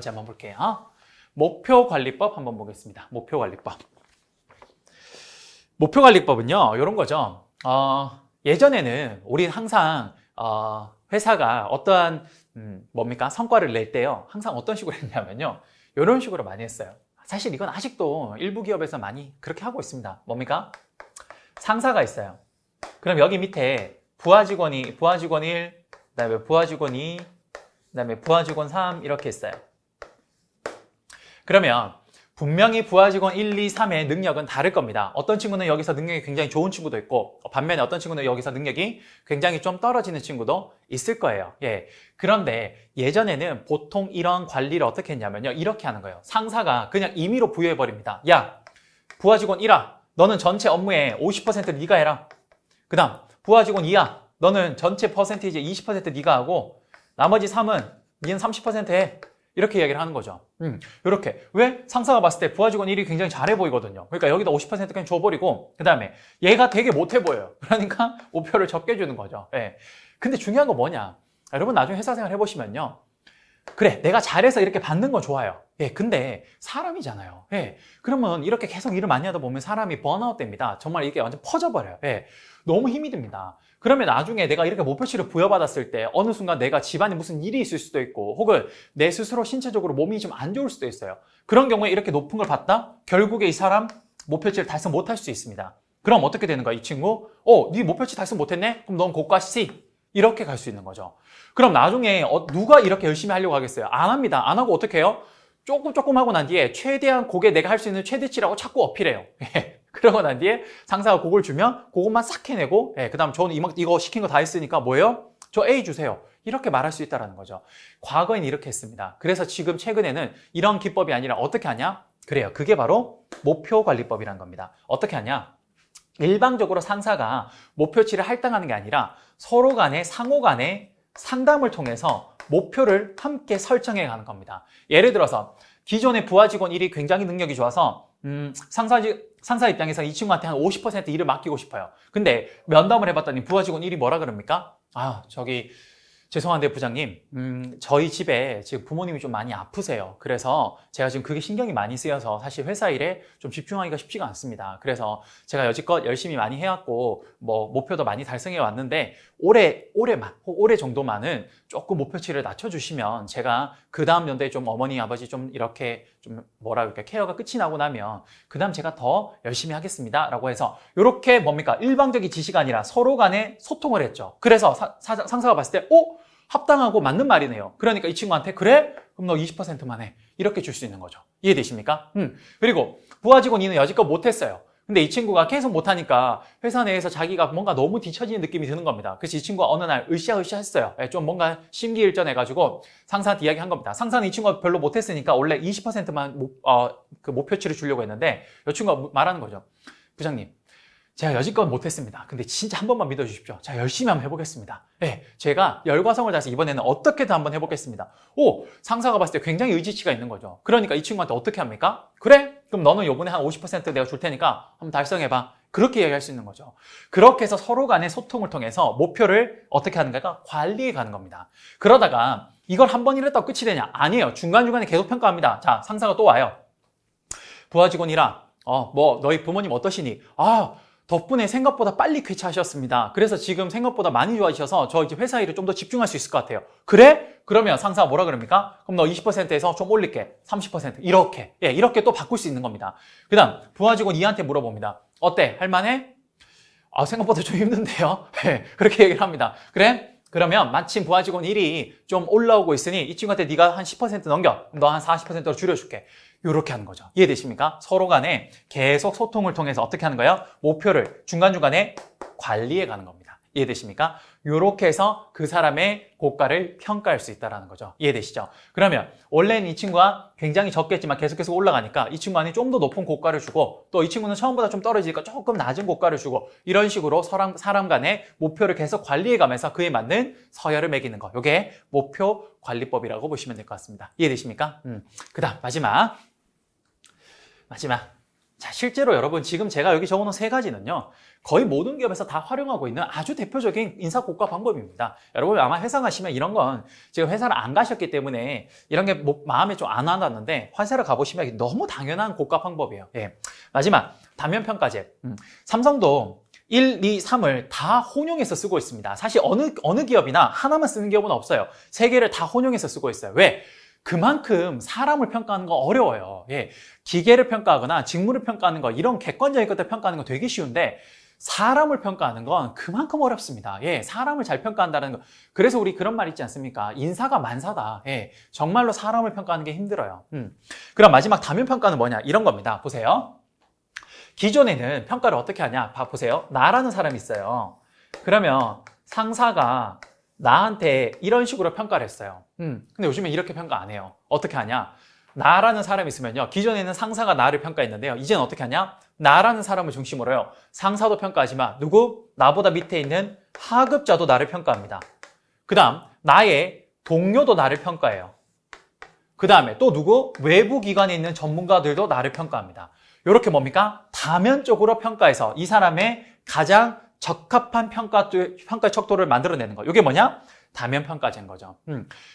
한번 볼게요. 목표관리법 한번 보겠습니다. 목표관리법은요, 이런 거죠. 예전에는 우린 항상 회사가 어떠한 성과를 낼 때요, 항상 어떤 식으로 했냐면요, 이런 식으로 많이 했어요. 사실 이건 아직도 일부 기업에서 많이 그렇게 하고 있습니다. 상사가 있어요. 그럼 여기 밑에 부하 직원 1, 그다음에 부하 직원 2, 그다음에 부하 직원 3 이렇게 있어요. 그러면 분명히 부하 직원 1, 2, 3의 능력은 다를 겁니다. 어떤 친구는 여기서 능력이 굉장히 좋은 친구도 있고 반면에 어떤 친구는 여기서 능력이 굉장히 좀 떨어지는 친구도 있을 거예요. 예. 그런데 예전에는 보통 이런 관리를 어떻게 했냐면요. 이렇게 하는 거예요. 상사가 그냥 임의로 부여해버립니다. 야, 부하 직원 1아, 너는 전체 업무의 50%를 네가 해라. 그 다음 부하 직원 2아, 너는 전체 퍼센티지의 20% 네가 하고 나머지 3은 니는 30% 해. 이렇게 이야기를 하는 거죠. 이렇게. 왜? 상사가 봤을 때 부하 직원 1이 굉장히 잘해 보이거든요. 그러니까 여기다 50% 그냥 줘버리고, 그 다음에 얘가 되게 못해 보여요. 그러니까 목표를 적게 주는 거죠. 예. 근데 중요한 거 뭐냐? 여러분 나중에 회사 생활 해보시면요. 그래, 내가 잘해서 이렇게 받는 건 좋아요. 예, 근데 사람이잖아요. 예. 그러면 이렇게 계속 일을 많이 하다 보면 사람이 번아웃 됩니다. 정말 이게 완전 퍼져버려요. 예. 너무 힘이 듭니다. 그러면 나중에 내가 이렇게 목표치를 부여받았을 때 어느 순간 내가 집안에 무슨 일이 있을 수도 있고 혹은 내 스스로 신체적으로 몸이 좀 안 좋을 수도 있어요. 그런 경우에 이렇게 높은 걸 받다? 결국에 이 사람 목표치를 달성 못할 수 있습니다. 그럼 어떻게 되는 거야? 이 친구? 네 목표치 달성 못했네? 그럼 넌 고과 C. 이렇게 갈 수 있는 거죠. 그럼 나중에 누가 이렇게 열심히 하려고 하겠어요? 안 합니다. 안 하고 어떻게 해요? 조금 하고 난 뒤에 최대한 그게 내가 할 수 있는 최대치라고 자꾸 어필해요. 그러고 난 뒤에 상사가 그걸 주면 그것만 싹 해내고, 그 다음 저는 이거 시킨 거 다 했으니까 뭐예요? 저 A 주세요. 이렇게 말할 수 있다는 거죠. 과거에는 이렇게 했습니다. 그래서 지금 최근에는 이런 기법이 아니라 어떻게 하냐? 그래요. 그게 바로 목표관리법이라는 겁니다. 어떻게 하냐? 일방적으로 상사가 목표치를 할당하는 게 아니라 서로 간에 상호 간에 상담을 통해서 목표를 함께 설정해 가는 겁니다. 예를 들어서 기존의 부하 직원 1이 굉장히 능력이 좋아서 상사 입장에서 이 친구한테 한 50% 일을 맡기고 싶어요. 근데 면담을 해봤더니 부하 직원 1이 뭐라 그럽니까? 죄송한데 부장님, 저희 집에 지금 부모님이 좀 많이 아프세요. 그래서 제가 지금 그게 신경이 많이 쓰여서 사실 회사 일에 좀 집중하기가 쉽지가 않습니다. 그래서 제가 여지껏 열심히 많이 해왔고 목표도 많이 달성해 왔는데 올해 정도만은 조금 목표치를 낮춰주시면 제가 그 다음 연도에 좀 어머니 아버지 좀 이렇게 좀 케어가 끝이 나고 나면 그 다음 제가 더 열심히 하겠습니다 라고 해서 이렇게 일방적인 지시가 아니라 서로 간에 소통을 했죠. 그래서 상사가 봤을 때 합당하고 맞는 말이네요. 그러니까 이 친구한테 그래? 그럼 너 20%만 해. 이렇게 줄 수 있는 거죠. 이해되십니까? 그리고 부하 직원 2는 여지껏 못했어요. 근데 이 친구가 계속 못하니까 회사 내에서 자기가 뭔가 너무 뒤처지는 느낌이 드는 겁니다. 그래서 이 친구가 어느 날 으쌰으쌰 했어요. 좀 뭔가 심기일전해가지고 상사한테 이야기한 겁니다. 상사는 이 친구가 별로 못했으니까 원래 20%만 그 목표치를 주려고 했는데 이 친구가 말하는 거죠. 부장님, 제가 여지껏 못했습니다. 근데 진짜 한 번만 믿어주십시오. 제가 열심히 한번 해보겠습니다. 제가 열과성을 다해서 이번에는 어떻게든 한번 해보겠습니다. 상사가 봤을 때 굉장히 의지치가 있는 거죠. 그러니까 이 친구한테 어떻게 합니까? 그래? 그럼 너는 요번에 한 50% 내가 줄 테니까 한번 달성해봐. 그렇게 이야기할 수 있는 거죠. 그렇게 해서 서로 간의 소통을 통해서 목표를 어떻게 하는가가 관리해 가는 겁니다. 그러다가 이걸 한 번 이랬다고 끝이 되냐? 아니에요. 중간중간에 계속 평가합니다. 자, 상사가 또 와요. 부하 직원이라, 너희 부모님 어떠시니? 덕분에 생각보다 빨리 쾌차하셨습니다. 그래서 지금 생각보다 많이 좋아지셔서 저 이제 회사 일에 좀 더 집중할 수 있을 것 같아요. 그래? 그러면 상사가 뭐라 그럽니까? 그럼 너 20%에서 좀 올릴게. 30%. 이렇게 또 바꿀 수 있는 겁니다. 그 다음, 부하 직원 이한테 물어봅니다. 어때? 할만해? 생각보다 좀 힘든데요? 그렇게 얘기를 합니다. 그래? 그러면 마침 부하 직원 1이 좀 올라오고 있으니 이 친구한테 네가 한 10% 넘겨. 너 한 40%로 줄여줄게. 이렇게 하는 거죠. 이해되십니까? 서로 간에 계속 소통을 통해서 어떻게 하는 거예요? 목표를 중간중간에 관리해 가는 겁니다. 이해되십니까? 이렇게 해서 그 사람의 고가를 평가할 수 있다는 거죠. 이해되시죠? 그러면 원래는 이 친구가 굉장히 적겠지만 계속해서 올라가니까 이 친구한테 좀 더 높은 고가를 주고 또 이 친구는 처음보다 좀 떨어지니까 조금 낮은 고가를 주고 이런 식으로 사람 간의 목표를 계속 관리해 가면서 그에 맞는 서열을 매기는 거. 이게 목표 관리법이라고 보시면 될 것 같습니다. 이해되십니까? 그 다음 마지막. 자, 실제로 여러분 지금 제가 여기 적어놓은 세 가지는요. 거의 모든 기업에서 다 활용하고 있는 아주 대표적인 인사 고가 방법입니다. 여러분 아마 회사 가시면 이런 건 지금 회사를 안 가셨기 때문에 이런 게 마음에 좀 안 와닿는데 회사를 가보시면 너무 당연한 고가 방법이에요. 마지막 단면평가제. 삼성도 1, 2, 3을 다 혼용해서 쓰고 있습니다. 사실 어느 기업이나 하나만 쓰는 기업은 없어요. 세 개를 다 혼용해서 쓰고 있어요. 왜? 그만큼 사람을 평가하는 거 어려워요. 기계를 평가하거나 직무를 평가하는 거 이런 객관적인 것들 평가하는 거 되게 쉬운데 사람을 평가하는 건 그만큼 어렵습니다. 사람을 잘 평가한다는 거. 그래서 우리 그런 말 있지 않습니까? 인사가 만사다. 정말로 사람을 평가하는 게 힘들어요. 그럼 마지막 다면평가는 뭐냐? 이런 겁니다. 보세요. 기존에는 평가를 어떻게 하냐? 보세요. 나라는 사람이 있어요. 그러면 상사가 나한테 이런 식으로 평가를 했어요. 근데 요즘엔 이렇게 평가 안 해요. 어떻게 하냐? 나라는 사람이 있으면요. 기존에는 상사가 나를 평가했는데요. 이제는 어떻게 하냐? 나라는 사람을 중심으로요. 상사도 평가하지만 누구? 나보다 밑에 있는 하급자도 나를 평가합니다. 그 다음 나의 동료도 나를 평가해요. 그 다음에 또 누구? 외부 기관에 있는 전문가들도 나를 평가합니다. 이렇게 뭡니까? 다면적으로 평가해서 이 사람의 가장 적합한 평가 척도를 만들어내는 거. 이게 뭐냐? 다면평가제인 거죠.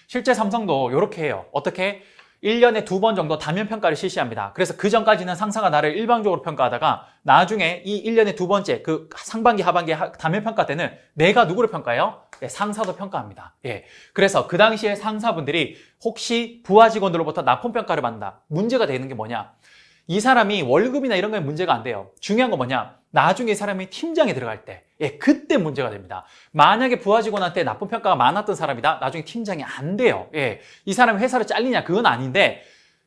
실제 삼성도 이렇게 해요. 어떻게? 1년에 2번 정도 다면평가를 실시합니다. 그래서 그 전까지는 상사가 나를 일방적으로 평가하다가 나중에 이 1년에 2번째 그 상반기 하반기 다면평가 때는 내가 누구를 평가해요? 상사도 평가합니다. 그래서 그 당시에 상사분들이 혹시 부하 직원들로부터 납품평가를 받는다. 문제가 되는 게 뭐냐? 이 사람이 월급이나 이런 거에 문제가 안 돼요. 중요한 건 뭐냐? 나중에 이 사람이 팀장에 들어갈 때, 그때 문제가 됩니다. 만약에 부하 직원한테 나쁜 평가가 많았던 사람이다. 나중에 팀장이 안 돼요. 이 사람이 회사를 잘리냐? 그건 아닌데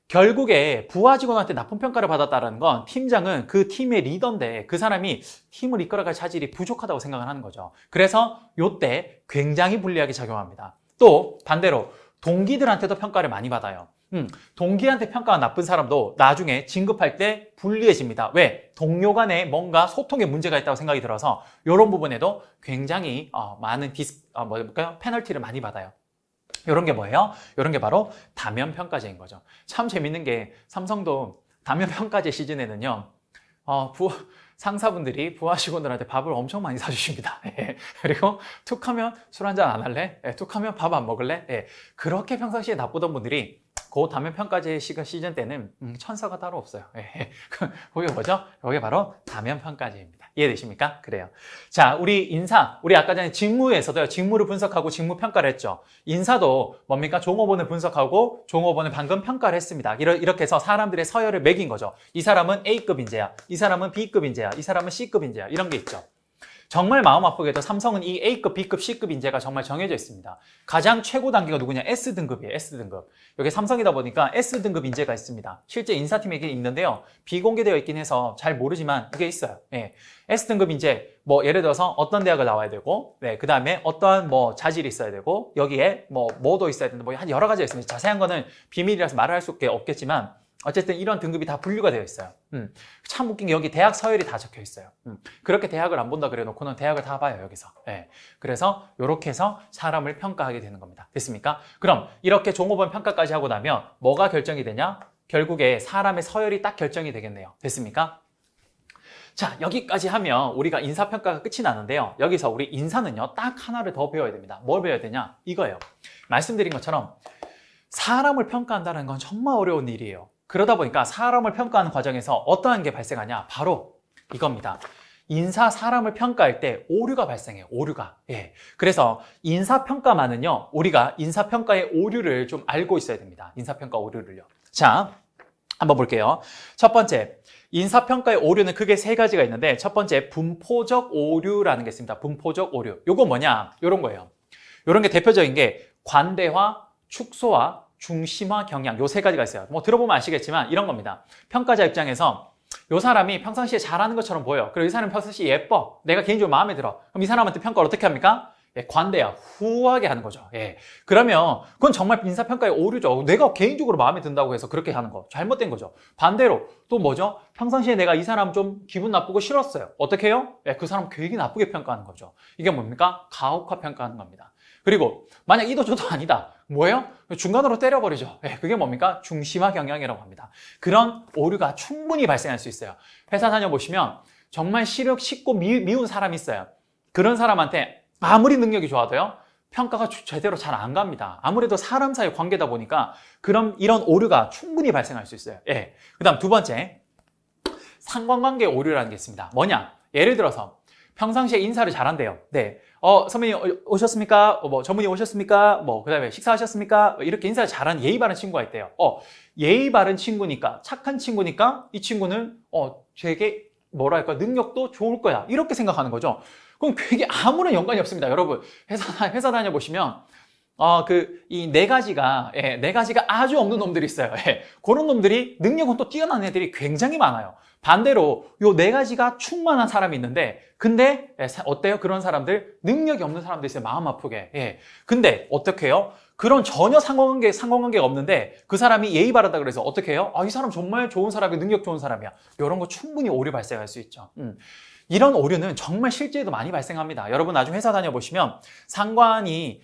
결국에 부하 직원한테 나쁜 평가를 받았다는 건 팀장은 그 팀의 리더인데 그 사람이 팀을 이끌어갈 차질이 부족하다고 생각을 하는 거죠. 그래서 이때 굉장히 불리하게 작용합니다. 또 반대로 동기들한테도 평가를 많이 받아요. 동기한테 평가가 나쁜 사람도 나중에 진급할 때 불리해집니다. 왜? 동료 간에 뭔가 소통에 문제가 있다고 생각이 들어서 이런 부분에도 굉장히 많은 페널티를 많이 받아요. 이런 게 뭐예요? 이런 게 바로 다면평가제인 거죠. 참 재밌는 게 삼성도 다면평가제 시즌에는요. 상사분들이 부하 직원들한테 밥을 엄청 많이 사주십니다. 그리고 툭 하면 술 한잔 안 할래? 툭 하면 밥 안 먹을래? 그렇게 평상시에 나쁘던 분들이 그 다면평가제 시즌 때는 천사가 따로 없어요. 그게 뭐죠? 그게 바로 다면평가제입니다. 이해되십니까? 그래요. 자, 우리 아까 전에 직무에서도요. 직무를 분석하고 직무평가를 했죠. 인사도 뭡니까? 종업원을 분석하고 종업원을 방금 평가를 했습니다. 이렇게 해서 사람들의 서열을 매긴 거죠. 이 사람은 A급 인재야. 이 사람은 B급 인재야. 이 사람은 C급 인재야. 이런 게 있죠. 정말 마음 아프게도 삼성은 이 A급, B급, C급 인재가 정말 정해져 있습니다. 가장 최고 단계가 누구냐? S등급이에요. S등급. 여기 삼성이다 보니까 S등급 인재가 있습니다. 실제 인사팀에 이게 있는데요. 비공개되어 있긴 해서 잘 모르지만 이게 있어요. S등급 인재, 예를 들어서 어떤 대학을 나와야 되고, 그 다음에 어떠한 자질이 있어야 되고, 여기에 뭐도 있어야 되는데, 한 여러 가지가 있습니다. 자세한 거는 비밀이라서 말을 할 수 없겠지만, 어쨌든 이런 등급이 다 분류가 되어 있어요. 참 웃긴 게 여기 대학 서열이 다 적혀 있어요. 그렇게 대학을 안 본다 그래 놓고는 대학을 다 봐요, 여기서. 그래서 이렇게 해서 사람을 평가하게 되는 겁니다. 됐습니까? 그럼 이렇게 종업원 평가까지 하고 나면 뭐가 결정이 되냐? 결국에 사람의 서열이 딱 결정이 되겠네요. 됐습니까? 자, 여기까지 하면 우리가 인사평가가 끝이 나는데요. 여기서 우리 인사는요, 딱 하나를 더 배워야 됩니다. 뭘 배워야 되냐? 이거예요. 말씀드린 것처럼 사람을 평가한다는 건 정말 어려운 일이에요. 그러다 보니까 사람을 평가하는 과정에서 어떠한 게 발생하냐? 바로 이겁니다. 사람을 평가할 때 오류가 발생해요. 오류가. 예. 그래서 인사평가만은요, 우리가 인사평가의 오류를 좀 알고 있어야 됩니다. 인사평가 오류를요. 자, 한번 볼게요. 첫 번째, 인사평가의 오류는 크게 세 가지가 있는데, 첫 번째, 분포적 오류라는 게 있습니다. 분포적 오류. 요거 뭐냐? 요런 거예요. 요런 게 대표적인 게 관대화, 축소화, 중심화 경향. 요 세 가지가 있어요. 뭐 들어보면 아시겠지만 이런 겁니다. 평가자 입장에서 요 사람이 평상시에 잘하는 것처럼 보여. 그리고 이 사람이 평상시에 예뻐. 내가 개인적으로 마음에 들어. 그럼 이 사람한테 평가를 어떻게 합니까? 예, 관대야. 후하게 하는 거죠. 예. 그러면 그건 정말 인사평가의 오류죠. 내가 개인적으로 마음에 든다고 해서 그렇게 하는 거. 잘못된 거죠. 반대로 또 뭐죠? 평상시에 내가 이 사람 좀 기분 나쁘고 싫었어요. 어떻게 해요? 예, 그 사람 되게 나쁘게 평가하는 거죠. 이게 뭡니까? 가혹화 평가하는 겁니다. 그리고 만약 이도 저도 아니다. 뭐예요? 중간으로 때려버리죠. 예, 그게 뭡니까? 중심화 경향이라고 합니다. 그런 오류가 충분히 발생할 수 있어요. 회사 다녀보시면 정말 쉽고 미운 사람이 있어요. 그런 사람한테 아무리 능력이 좋아도요, 평가가 제대로 잘 안 갑니다. 아무래도 사람 사이 관계다 보니까 이런 오류가 충분히 발생할 수 있어요. 예. 그 다음 두 번째, 상관관계 오류라는 게 있습니다. 뭐냐? 예를 들어서 평상시에 인사를 잘한대요. 네. 선배님 오셨습니까? 전문의 오셨습니까? 그 다음에 식사하셨습니까? 이렇게 인사를 잘하는 예의 바른 친구가 있대요. 예의 바른 친구니까, 착한 친구니까 이 친구는, 되게, 뭐랄까, 능력도 좋을 거야. 이렇게 생각하는 거죠. 그럼 그게 아무런 연관이 없습니다. 여러분, 회사 다녀보시면, 이 네 가지가 아주 없는 놈들이 있어요. 예. 그런 놈들이, 능력은 또 뛰어난 애들이 굉장히 많아요. 반대로 요 네 가지가 충만한 사람이 있는데, 근데 어때요? 그런 사람들, 능력이 없는 사람들 있어요. 마음 아프게. 예. 근데 어떻게 해요? 그런 전혀 상관관계가 없는데 그 사람이 예의 바르다 그래서 어떻게 해요? 이 사람 정말 좋은 사람이야, 능력 좋은 사람이야. 이런 거 충분히 오류 발생할 수 있죠. 이런 오류는 정말 실제에도 많이 발생합니다. 여러분 나중에 회사 다녀보시면 상관이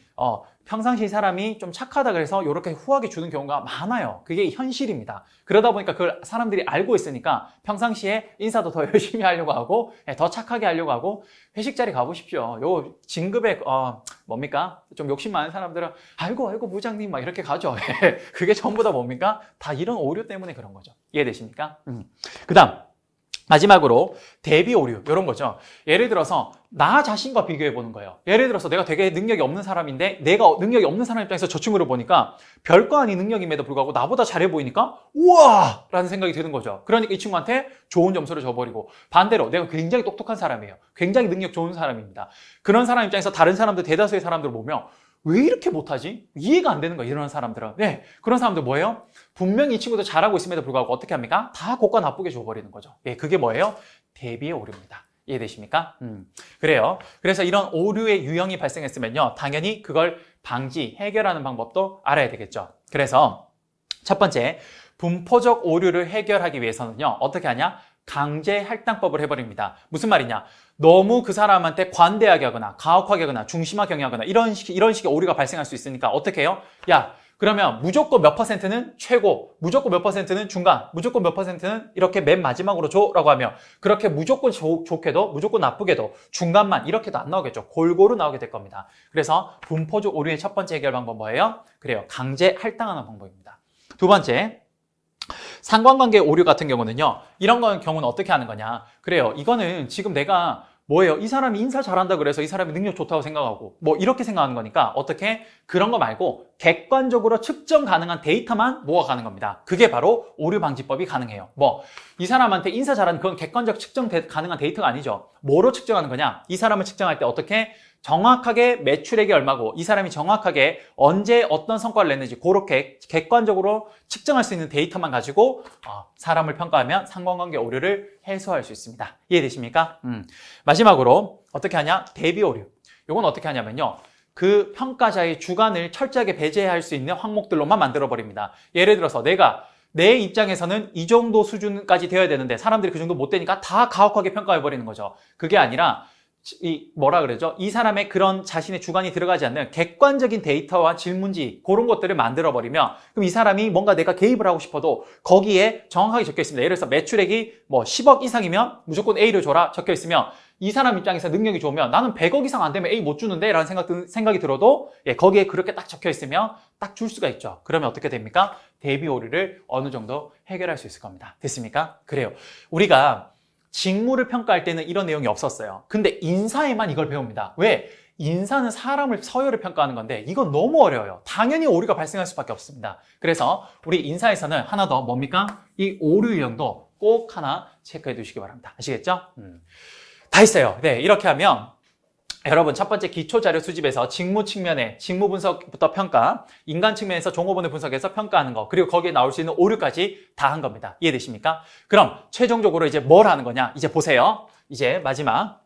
평상시 사람이 좀 착하다 그래서 이렇게 후하게 주는 경우가 많아요. 그게 현실입니다. 그러다 보니까 그걸 사람들이 알고 있으니까 평상시에 인사도 더 열심히 하려고 하고 더 착하게 하려고 하고 회식 자리 가보십시오. 요 진급에 뭡니까? 좀 욕심 많은 사람들은 아이고 부장님 막 이렇게 가죠. 그게 전부 다 뭡니까? 다 이런 오류 때문에 그런 거죠. 이해되십니까? 그 다음 마지막으로 대비 오류 이런 거죠. 예를 들어서 나 자신과 비교해 보는 거예요. 예를 들어서 내가 되게 능력이 없는 사람인데 내가 능력이 없는 사람 입장에서 저 친구를 보니까 별거 아닌 능력임에도 불구하고 나보다 잘해 보이니까 우와! 라는 생각이 드는 거죠. 그러니까 이 친구한테 좋은 점수를 줘버리고 반대로 내가 굉장히 똑똑한 사람이에요. 굉장히 능력 좋은 사람입니다. 그런 사람 입장에서 다른 사람들 대다수의 사람들을 보면 왜 이렇게 못하지? 이해가 안 되는 거예요. 이런 사람들은. 네, 그런 사람들 뭐예요? 분명히 이 친구도 잘하고 있음에도 불구하고 어떻게 합니까? 다 고가 나쁘게 줘버리는 거죠. 예, 그게 뭐예요? 대비의 오류입니다. 이해되십니까? 그래요. 그래서 이런 오류의 유형이 발생했으면요, 당연히 그걸 해결하는 방법도 알아야 되겠죠. 그래서 첫 번째, 분포적 오류를 해결하기 위해서는요, 어떻게 하냐? 강제 할당법을 해버립니다. 무슨 말이냐? 너무 그 사람한테 관대하게 하거나 가혹하게 하거나 중심화 경영하거나 이런 식의 오류가 발생할 수 있으니까 어떻게 해요? 야, 그러면 무조건 몇 %는 최고, 무조건 몇 %는 중간, 무조건 몇 %는 이렇게 맨 마지막으로 줘라고 하면 그렇게 무조건 좋게도 무조건 나쁘게도 중간만 이렇게도 안 나오겠죠. 골고루 나오게 될 겁니다. 그래서 분포적 오류의 첫 번째 해결 방법 뭐예요? 그래요. 강제 할당하는 방법입니다. 두 번째, 상관관계 오류 같은 경우는요, 이런 경우는 어떻게 하는 거냐? 그래요. 이거는 지금 내가 뭐예요? 이 사람이 인사 잘한다 그래서 이 사람이 능력 좋다고 생각하고 이렇게 생각하는 거니까 어떻게? 그런 거 말고 객관적으로 측정 가능한 데이터만 모아가는 겁니다. 그게 바로 오류 방지법이 가능해요. 이 사람한테 인사 잘하는 그건 객관적 측정 가능한 데이터가 아니죠. 뭐로 측정하는 거냐? 이 사람을 측정할 때 어떻게? 정확하게 매출액이 얼마고 이 사람이 정확하게 언제 어떤 성과를 냈는지 그렇게 객관적으로 측정할 수 있는 데이터만 가지고 사람을 평가하면 상관관계 오류를 해소할 수 있습니다. 이해되십니까? 마지막으로 어떻게 하냐? 대비 오류. 이건 어떻게 하냐면요, 그 평가자의 주관을 철저하게 배제할 수 있는 항목들로만 만들어버립니다. 예를 들어서 내 입장에서는 이 정도 수준까지 되어야 되는데 사람들이 그 정도 못 되니까 다 가혹하게 평가해버리는 거죠. 그게 아니라 뭐라 그러죠? 이 사람의 그런 자신의 주관이 들어가지 않는 객관적인 데이터와 질문지 그런 것들을 만들어버리면 그럼 이 사람이 뭔가 내가 개입을 하고 싶어도 거기에 정확하게 적혀 있습니다. 예를 들어서 매출액이 뭐 10억 이상이면 무조건 A를 줘라 적혀 있으면 이 사람 입장에서 능력이 좋으면 나는 100억 이상 안 되면 A 못 주는데 라는 생각이 들어도 거기에 그렇게 딱 적혀 있으면 딱 줄 수가 있죠. 그러면 어떻게 됩니까? 대비 오류를 어느 정도 해결할 수 있을 겁니다. 됐습니까? 그래요. 우리가 직무를 평가할 때는 이런 내용이 없었어요. 근데 인사에만 이걸 배웁니다. 왜? 인사는 사람을 서열을 평가하는 건데 이건 너무 어려워요. 당연히 오류가 발생할 수밖에 없습니다. 그래서 우리 인사에서는 하나 더 뭡니까? 이 오류 유형도 꼭 하나 체크해 두시기 바랍니다. 아시겠죠? 다 했어요. 네, 이렇게 하면 여러분 첫 번째 기초 자료 수집에서 직무 측면에 직무 분석부터 평가, 인간 측면에서 종업원을 분석해서 평가하는 거, 그리고 거기에 나올 수 있는 오류까지 다 한 겁니다. 이해되십니까? 그럼 최종적으로 이제 뭘 하는 거냐? 이제 보세요. 이제 마지막.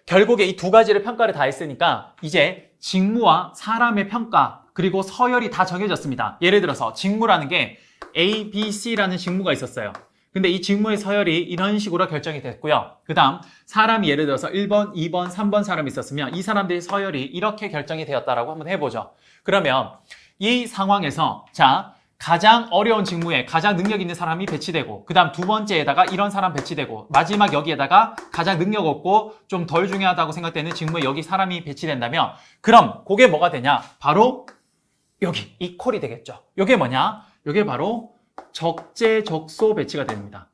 결국에 이 두 가지를 평가를 다 했으니까 이제 직무와 사람의 평가, 그리고 서열이 다 정해졌습니다. 예를 들어서 직무라는 게 A, B, C라는 직무가 있었어요. 근데 이 직무의 서열이 이런 식으로 결정이 됐고요. 그 다음 사람이 예를 들어서 1번, 2번, 3번 사람이 있었으면 이 사람들의 서열이 이렇게 결정이 되었다라고 한번 해보죠. 그러면 이 상황에서 자 가장 어려운 직무에 가장 능력 있는 사람이 배치되고 그 다음 두 번째에다가 이런 사람 배치되고 마지막 여기에다가 가장 능력 없고 좀 덜 중요하다고 생각되는 직무에 여기 사람이 배치된다면 그럼 그게 뭐가 되냐? 바로 여기 이퀄이 되겠죠. 이게 뭐냐? 이게 바로 적재적소 배치가 됩니다.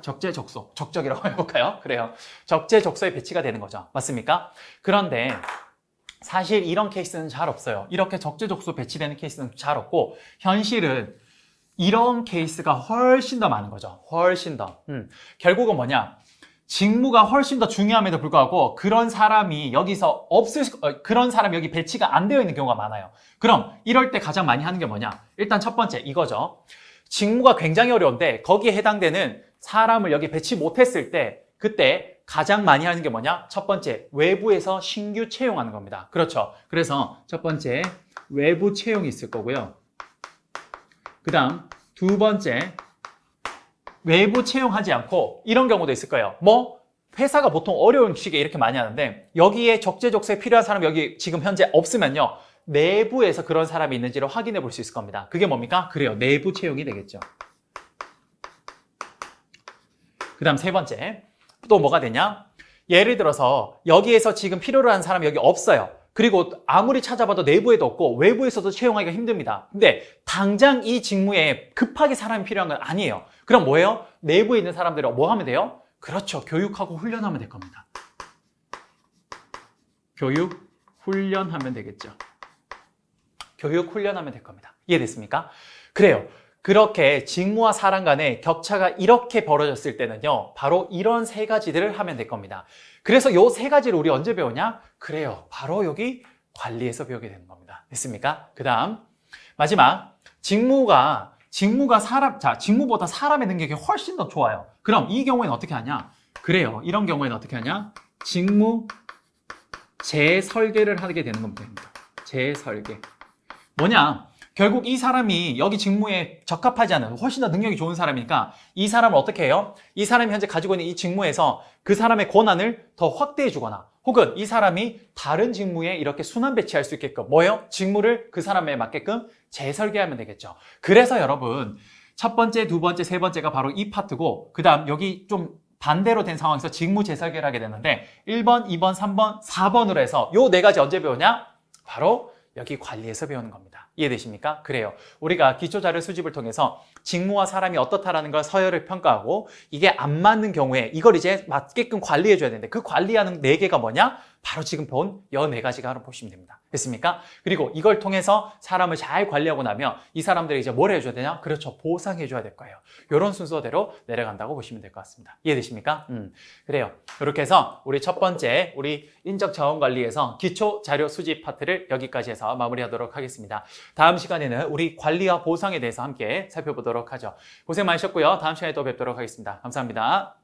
적재적소. 적적이라고 해볼까요? 그래요. 적재적소에 배치가 되는 거죠. 맞습니까? 그런데 사실 이런 케이스는 잘 없어요. 이렇게 적재적소 배치되는 케이스는 잘 없고 현실은 이런 케이스가 훨씬 더 많은 거죠. 훨씬 더. 결국은 뭐냐? 직무가 훨씬 더 중요함에도 불구하고 그런 사람이 여기서 그런 사람이 여기 배치가 안 되어 있는 경우가 많아요. 그럼 이럴 때 가장 많이 하는 게 뭐냐? 일단 첫 번째 이거죠. 직무가 굉장히 어려운데 거기에 해당되는 사람을 여기 배치 못했을 때 그때 가장 많이 하는 게 뭐냐? 첫 번째 외부에서 신규 채용하는 겁니다. 그렇죠. 그래서 첫 번째 외부 채용이 있을 거고요. 그 다음 두 번째 외부 채용하지 않고 이런 경우도 있을 거예요. 뭐 회사가 보통 어려운 시기에 이렇게 많이 하는데 여기에 적재적소에 필요한 사람이 여기 지금 현재 없으면요. 내부에서 그런 사람이 있는지를 확인해 볼 수 있을 겁니다. 그게 뭡니까? 그래요. 내부 채용이 되겠죠. 그 다음 세 번째 또 뭐가 되냐? 예를 들어서 여기에서 지금 필요로 하는 사람이 여기 없어요. 그리고 아무리 찾아봐도 내부에도 없고 외부에서도 채용하기가 힘듭니다. 근데 당장 이 직무에 급하게 사람이 필요한 건 아니에요. 그럼 뭐예요? 내부에 있는 사람들을 뭐 하면 돼요? 그렇죠. 교육하고 훈련하면 될 겁니다. 교육, 훈련하면 되겠죠. 교육, 훈련하면 될 겁니다. 이해됐습니까? 그래요. 그렇게 직무와 사람 간의 격차가 이렇게 벌어졌을 때는요. 바로 이런 세 가지들을 하면 될 겁니다. 그래서 요 세 가지를 우리 언제 배우냐? 그래요. 바로 여기 관리에서 배우게 되는 겁니다. 됐습니까? 그 다음 마지막 직무보다 사람의 능력이 훨씬 더 좋아요. 그럼 이 경우에는 어떻게 하냐? 그래요. 이런 경우에는 어떻게 하냐? 직무 재설계를 하게 되는 겁니다. 재설계. 뭐냐? 결국 이 사람이 여기 직무에 적합하지 않은 훨씬 더 능력이 좋은 사람이니까 이 사람을 어떻게 해요? 이 사람이 현재 가지고 있는 이 직무에서 그 사람의 권한을 더 확대해 주거나 혹은 이 사람이 다른 직무에 이렇게 순환 배치할 수 있게끔 뭐예요? 직무를 그 사람에 맞게끔 재설계하면 되겠죠. 그래서 여러분 첫 번째, 두 번째, 세 번째가 바로 이 파트고 그 다음 여기 좀 반대로 된 상황에서 직무 재설계를 하게 되는데 1번, 2번, 3번, 4번으로 해서 요 네 가지 언제 배우냐? 바로 여기 관리에서 배우는 겁니다. 이해되십니까? 그래요. 우리가 기초자료 수집을 통해서 직무와 사람이 어떻다라는 걸 서열을 평가하고 이게 안 맞는 경우에 이걸 이제 맞게끔 관리해줘야 되는데 그 관리하는 네 개가 뭐냐? 바로 지금 본 여 네 가지가 하나 보시면 됩니다. 됐습니까? 그리고 이걸 통해서 사람을 잘 관리하고 나면 이 사람들이 이제 뭘 해줘야 되냐? 그렇죠. 보상해줘야 될 거예요. 이런 순서대로 내려간다고 보시면 될 것 같습니다. 이해되십니까? 그래요. 이렇게 해서 우리 첫 번째 우리 인적 자원 관리에서 기초 자료 수집 파트를 여기까지 해서 마무리하도록 하겠습니다. 다음 시간에는 우리 관리와 보상에 대해서 함께 살펴보도록 하죠. 고생 많으셨고요. 다음 시간에 또 뵙도록 하겠습니다. 감사합니다.